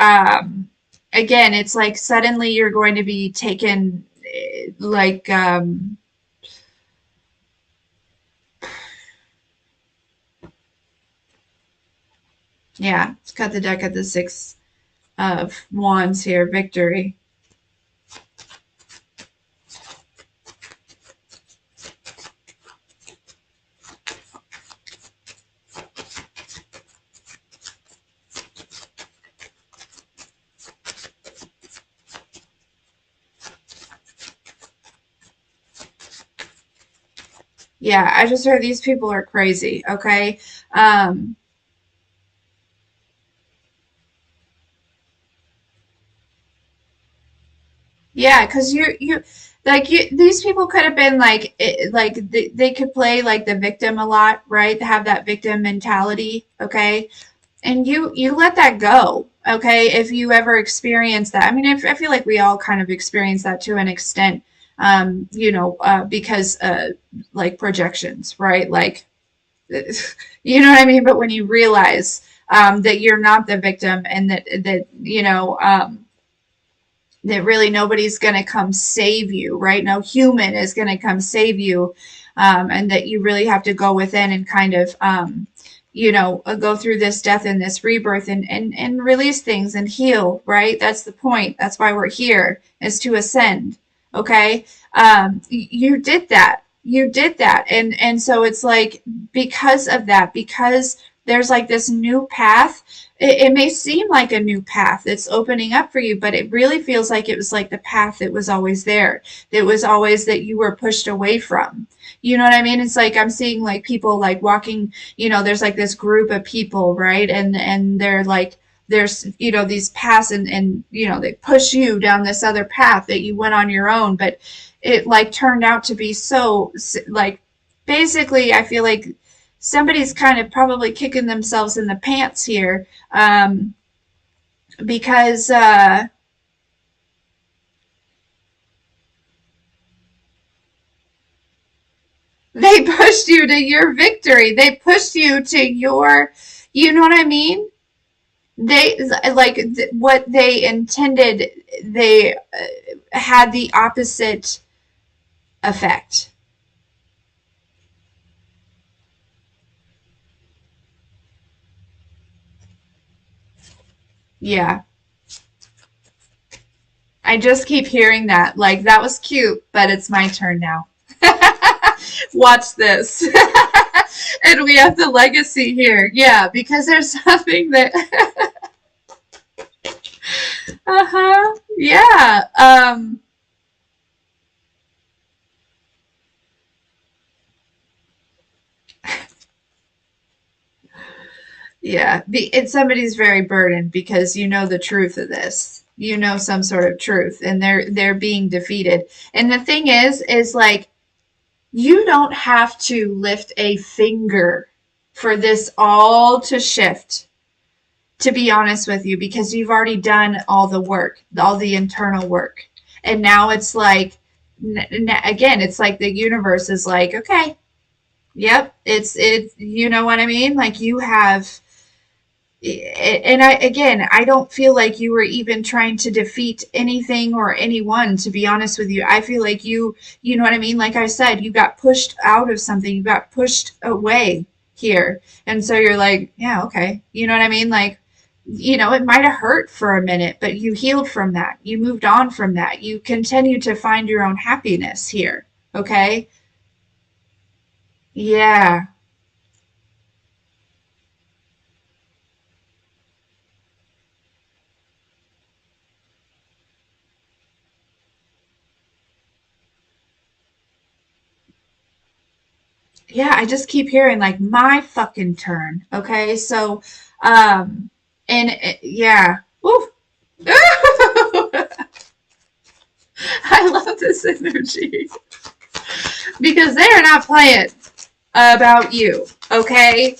again, it's like suddenly you're going to be taken like yeah, let's cut the deck at the Six of Wands here. Victory. Yeah, I just heard these people are crazy. Okay. Um, Yeah, because these people could have been like they could play like the victim a lot, right? Have that victim mentality, okay? And you let that go, okay? If you ever experience that, I mean, I feel like we all kind of experience that to an extent, because like projections, right? Like, you know what I mean? But when you realize that you're not the victim, and that really nobody's going to come save you, right? No human is going to come save you, and that you really have to go within and kind of, go through this death and this rebirth, and release things and heal, right? That's the point. That's why we're here, is to ascend. Okay. You did that. You did that. And so it's like, because of that, because there's like this new path, it may seem like a new path that's opening up for you, but it really feels like it was like the path that was always there. That was always that you were pushed away from. You know what I mean? It's like I'm seeing like people like walking, there's like this group of people, right? And they're like, there's, these paths, and they push you down this other path that you went on your own, but it like turned out to be so like, basically I feel like somebody's kind of probably kicking themselves in the pants here, because they pushed you to your victory. They pushed you to your, you know what I mean? They like what they intended. They had the opposite effect. Yeah. I just keep hearing that. Like, that was cute, but it's my turn now. Watch this. And we have the legacy here. Yeah, because there's something that. Uh-huh. Yeah. Yeah. And somebody's very burdened because you know the truth of this. You know some sort of truth, and they're being defeated. And the thing is like, you don't have to lift a finger for this all to shift, to be honest with you, because you've already done all the work, all the internal work. And now it's like, again, it's like the universe is like, okay, yep, you know what I mean? Like, you have, and I don't feel like you were even trying to defeat anything or anyone, to be honest with you. I feel like you know what I mean? Like I said, you got pushed out of something, you got pushed away here. And so you're like, yeah, okay. You know what I mean? Like, it might have hurt for a minute, but you healed from that. You moved on from that. You continue to find your own happiness here. Okay? Yeah. Yeah, I just keep hearing like, my fucking turn. Okay, so, and yeah, woo. I love this energy because they are not playing about you. Okay,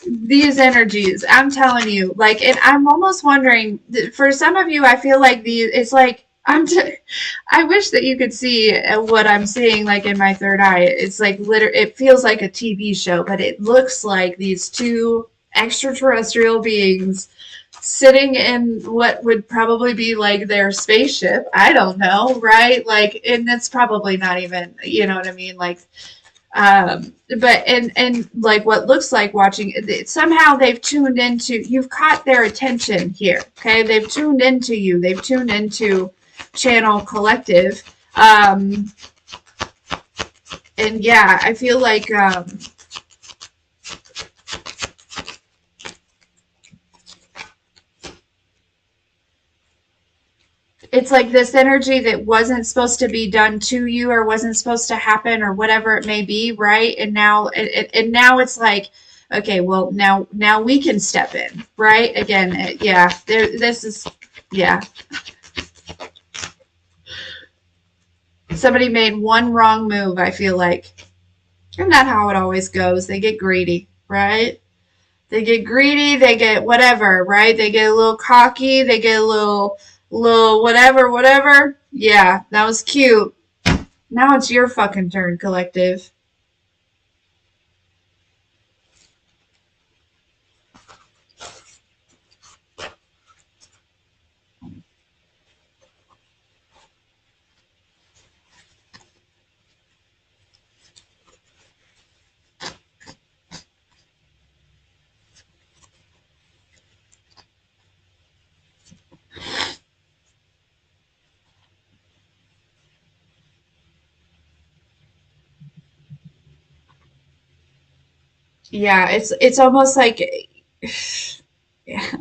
these energies, I'm telling you, like, and I'm almost wondering, for some of you, I feel like it's like, I wish that you could see what I'm seeing, like in my third eye. It's like it feels like a TV show, but it looks like these two extraterrestrial beings sitting in what would probably be like their spaceship. I don't know, right? Like, and it's probably not even, you know what I mean? Like, but and like what looks like watching it, somehow they've tuned into, you've caught their attention here. Okay, they've tuned into you. They've tuned into Channel Collective. And yeah, I feel like it's like this energy that wasn't supposed to be done to you, or wasn't supposed to happen, or whatever it may be, right? And now now it's like, okay, well, now we can step in, right? Again, yeah, this is, yeah. Somebody made one wrong move, I feel like. Isn't that how it always goes? They get greedy, right? They get greedy, they get whatever, right? They get a little cocky, they get a little whatever. Yeah, that was cute. Now it's your fucking turn, collective. Yeah, it's almost like yeah.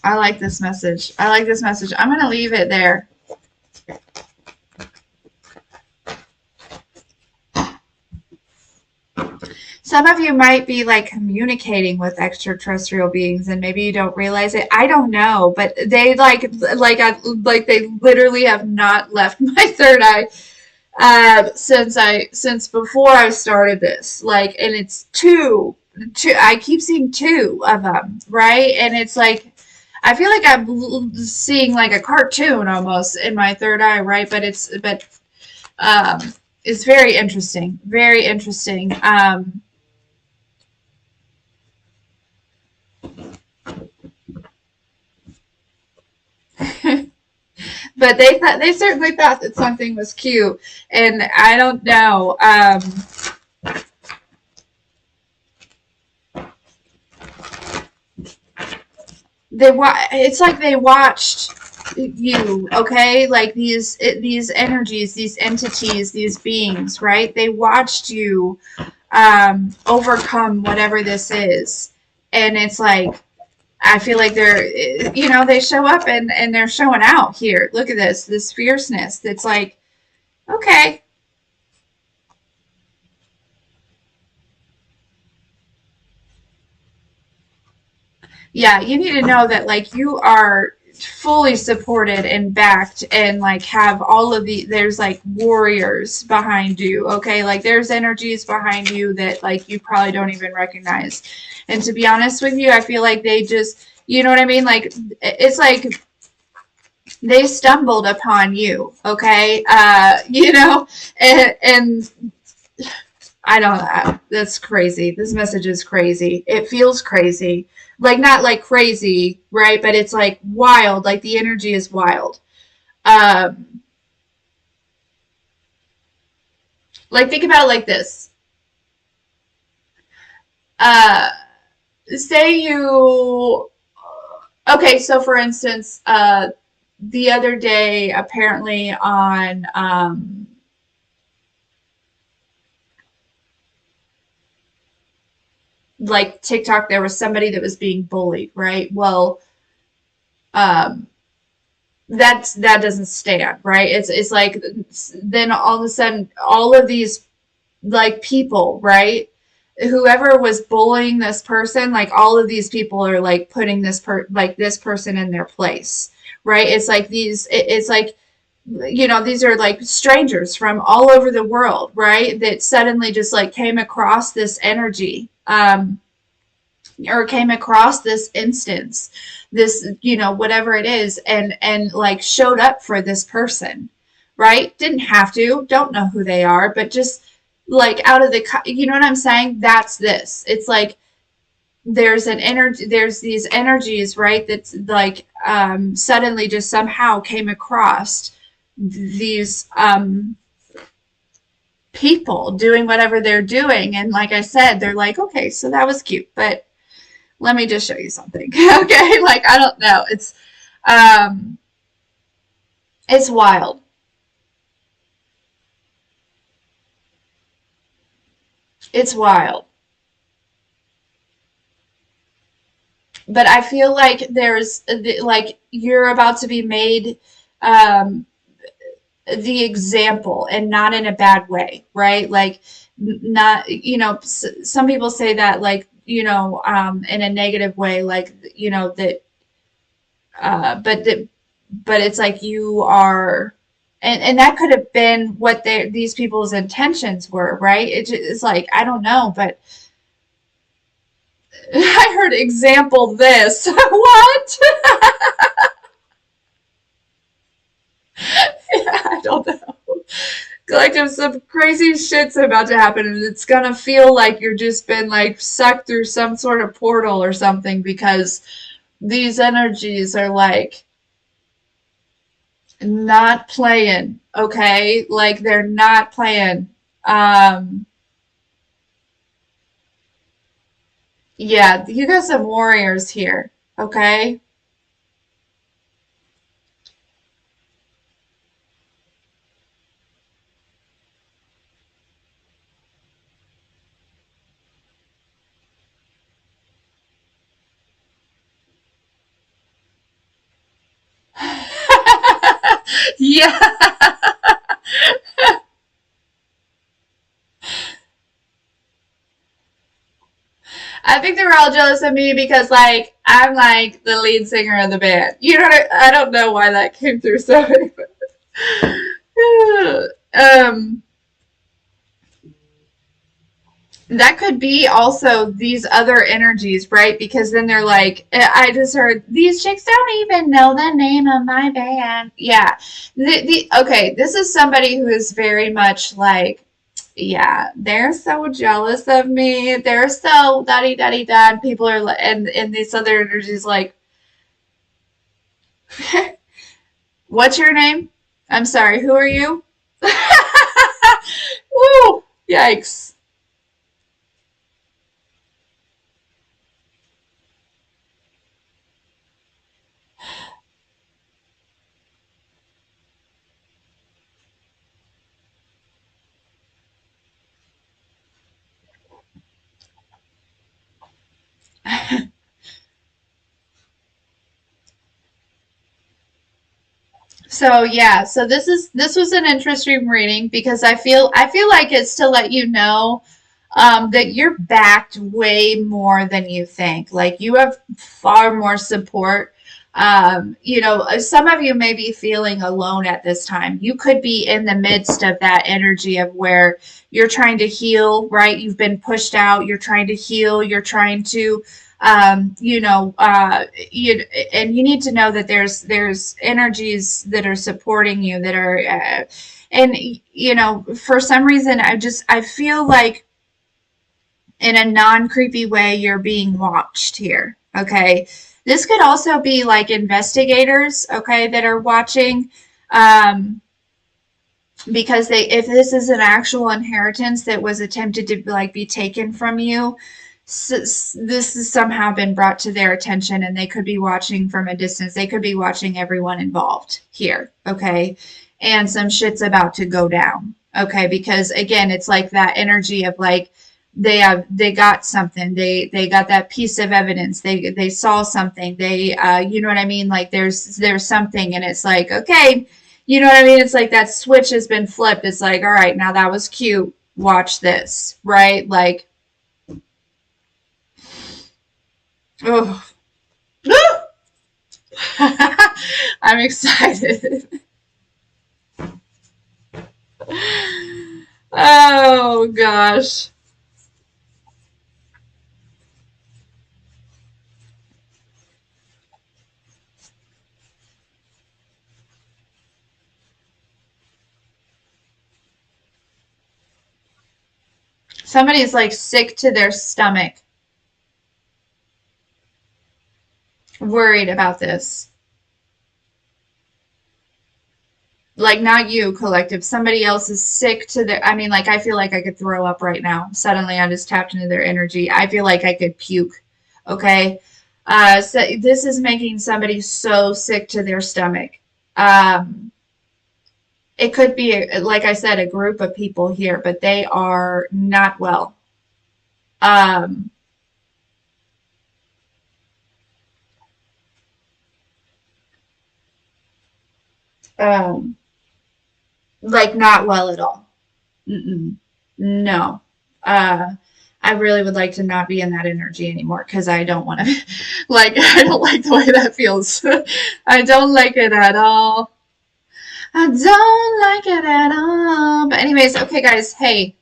I like this message. I like this message. I'm gonna leave it there. Some of you might be like communicating with extraterrestrial beings and maybe you don't realize it. I don't know, but they like they literally have not left my third eye since before I started this. Like, and it's two. I keep seeing two of them, right? And it's like I feel like I'm seeing like a cartoon almost in my third eye, right? Um, it's very interesting, very interesting. But they certainly thought that something was cute, and I don't know. It's like they watched you, okay? Like these energies, these entities, these beings, right? They watched you overcome whatever this is, and it's like I feel like they show up and they're showing out here. Look at this fierceness. It's like, okay, yeah, you need to know that like you are fully supported and backed and like have all of there's like warriors behind you, okay? Like there's energies behind you that like you probably don't even recognize. And to be honest with you, I feel like they just, you know what I mean? Like it's like they stumbled upon you, okay? And I don't. That's crazy. This message is crazy. It feels crazy. Like not like crazy, right? But it's like wild. Like the energy is wild. Um, like think about it like this. Uh, say you. Okay, so for instance, the other day, apparently on like TikTok, there was somebody that was being bullied, right? Well, um, that doesn't stand, right? It's like then all of a sudden all of these like people, right? Whoever was bullying this person, like all of these people are like putting this person in their place, right? It's like these are like strangers from all over the world, right? That suddenly just like came across this energy. Or came across this instance, this whatever it is, and like showed up for this person, right? Didn't have to, don't know who they are, but just like out of the, you know what I'm saying? That's this. It's like there's an energy, there's these energies, right? That's like suddenly just somehow came across these people doing whatever they're doing, and like I said, they're like, okay, so that was cute, but let me just show you something. Okay, like I don't know. Um it's wild. It's wild. But I feel like there's like you're about to be made um the example, and not in a bad way, right? Like not some people say that like in a negative way, like, that, but but it's like you are, and that could have been what these people's intentions were, right? It's like, I don't know, but I heard example this. What? Yeah, I don't know. Like, if some crazy shit's about to happen, and it's gonna feel like you're just been like sucked through some sort of portal or something, because these energies are like not playing, okay? Like, they're not playing. Um, yeah, you got some warriors here, okay? Yeah. I think they were all jealous of me because, like, I'm like the lead singer of the band. You know what I don't know why that came through so. um, that could be also these other energies, right? Because then they're like, I just heard these chicks don't even know the name of my band. Yeah. Okay, this is somebody who is very much like, yeah, they're so jealous of me. They're so daddy daddy dad. People are and these other energies like, what's your name? I'm sorry, who are you? Woo! Yikes. So yeah, so this was an interesting reading because I feel like it's to let you know that you're backed way more than you think. Like, you have far more support. Some of you may be feeling alone at this time. You could be in the midst of that energy of where you're trying to heal, right? You've been pushed out. You're trying to heal. You're trying to, you and you need to know that there's energies that are supporting you that are, and for some reason I feel like in a non-creepy way you're being watched here, okay? This could also be like investigators, okay, that are watching, um because they if this is an actual inheritance that was attempted to like be taken from you, this has somehow been brought to their attention, and they could be watching from a distance. They could be watching everyone involved here, okay? And some shit's about to go down, okay? Because again, it's like that energy of like they got something. They got that piece of evidence. They saw something. They you know what I mean? Like, there's something, and it's like, okay, you know what I mean? It's like that switch has been flipped. It's like, all right, now that was cute. Watch this, right? Like, oh, I'm excited. Oh gosh. Somebody's like sick to their stomach, worried about this. Like, not you, collective. Somebody else is sick to their. I mean, like, I feel like I could throw up right now. Suddenly, I just tapped into their energy. I feel like I could puke. Okay. So this is making somebody so sick to their stomach. Um, it could be, like I said, a group of people here, but they are not well. Um, um, like, not well at all. Mm-mm. No. I really would like to not be in that energy anymore because I don't want to, like, I don't like the way that feels. I don't like it at all. I don't like it at all. But anyways, okay, guys, hey,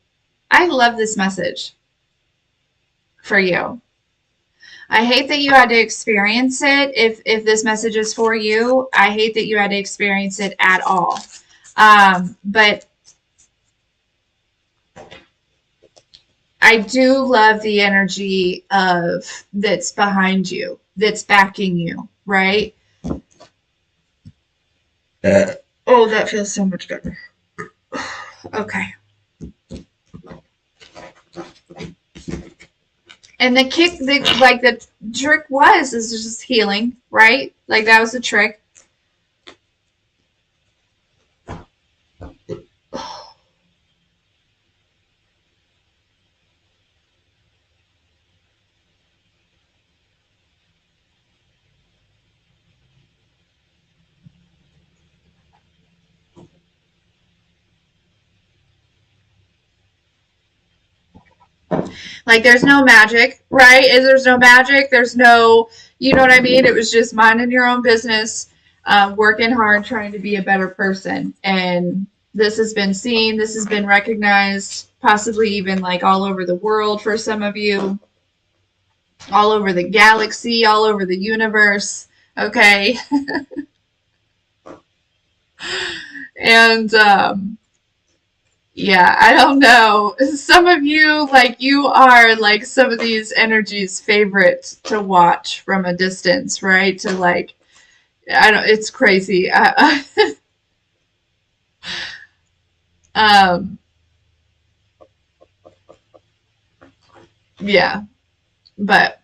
I love this message for you. I hate that you had to experience it. If this message is for you, I hate that you had to experience it at all. But I do love the energy of that's behind you, that's backing you, right? Oh, that feels so much better. Okay. And the trick is just healing, right? Like that was the trick. Like there's no magic, right? There's no magic. There's no, you know what I mean? It was just minding your own business, working hard, trying to be a better person. And this has been seen. This has been recognized, possibly even like all over the world for some of you, all over the galaxy, all over the universe. Okay. And, yeah, I don't know. Some of you, like, you are, like, some of these energies' favorite to watch from a distance, right? To, like, I don't, it's crazy. Yeah, but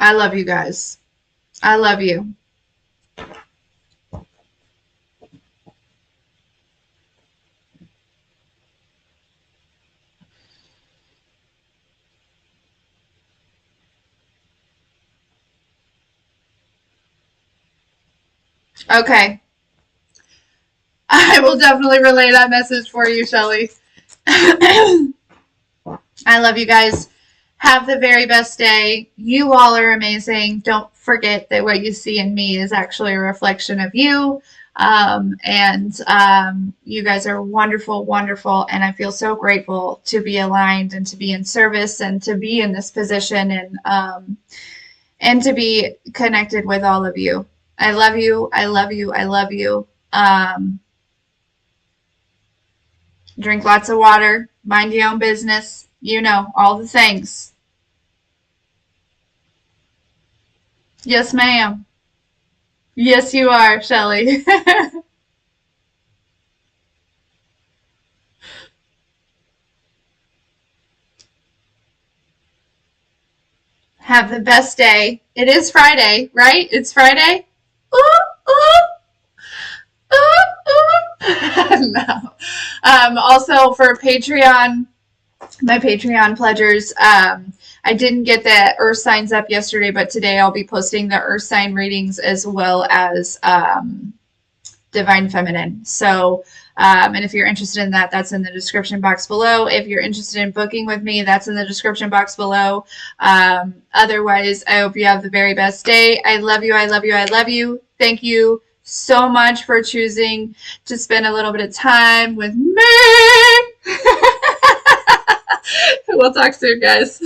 I love you guys. I love you. Okay. I will definitely relay that message for you, Shelly. I love you guys. Have the very best day. You all are amazing. Don't forget that what you see in me is actually a reflection of you. You guys are wonderful, wonderful. And I feel so grateful to be aligned and to be in service and to be in this position and to be connected with all of you. I love you. I love you. I love you. Drink lots of water. Mind your own business. You know, all the things. Yes, ma'am. Yes, you are, Shelly. Have the best day. It is Friday, right? It's Friday? Ooh, ooh, ooh, ooh. No. Also, for Patreon, my Patreon pledgers, I didn't get the earth signs up yesterday, but today I'll be posting the earth sign readings as well as divine feminine. So, and if you're interested in that, that's in the description box below. If you're interested in booking with me, that's in the description box below. Otherwise, I hope you have the very best day. I love you. I love you. I love you. Thank you so much for choosing to spend a little bit of time with me. We'll talk soon, guys.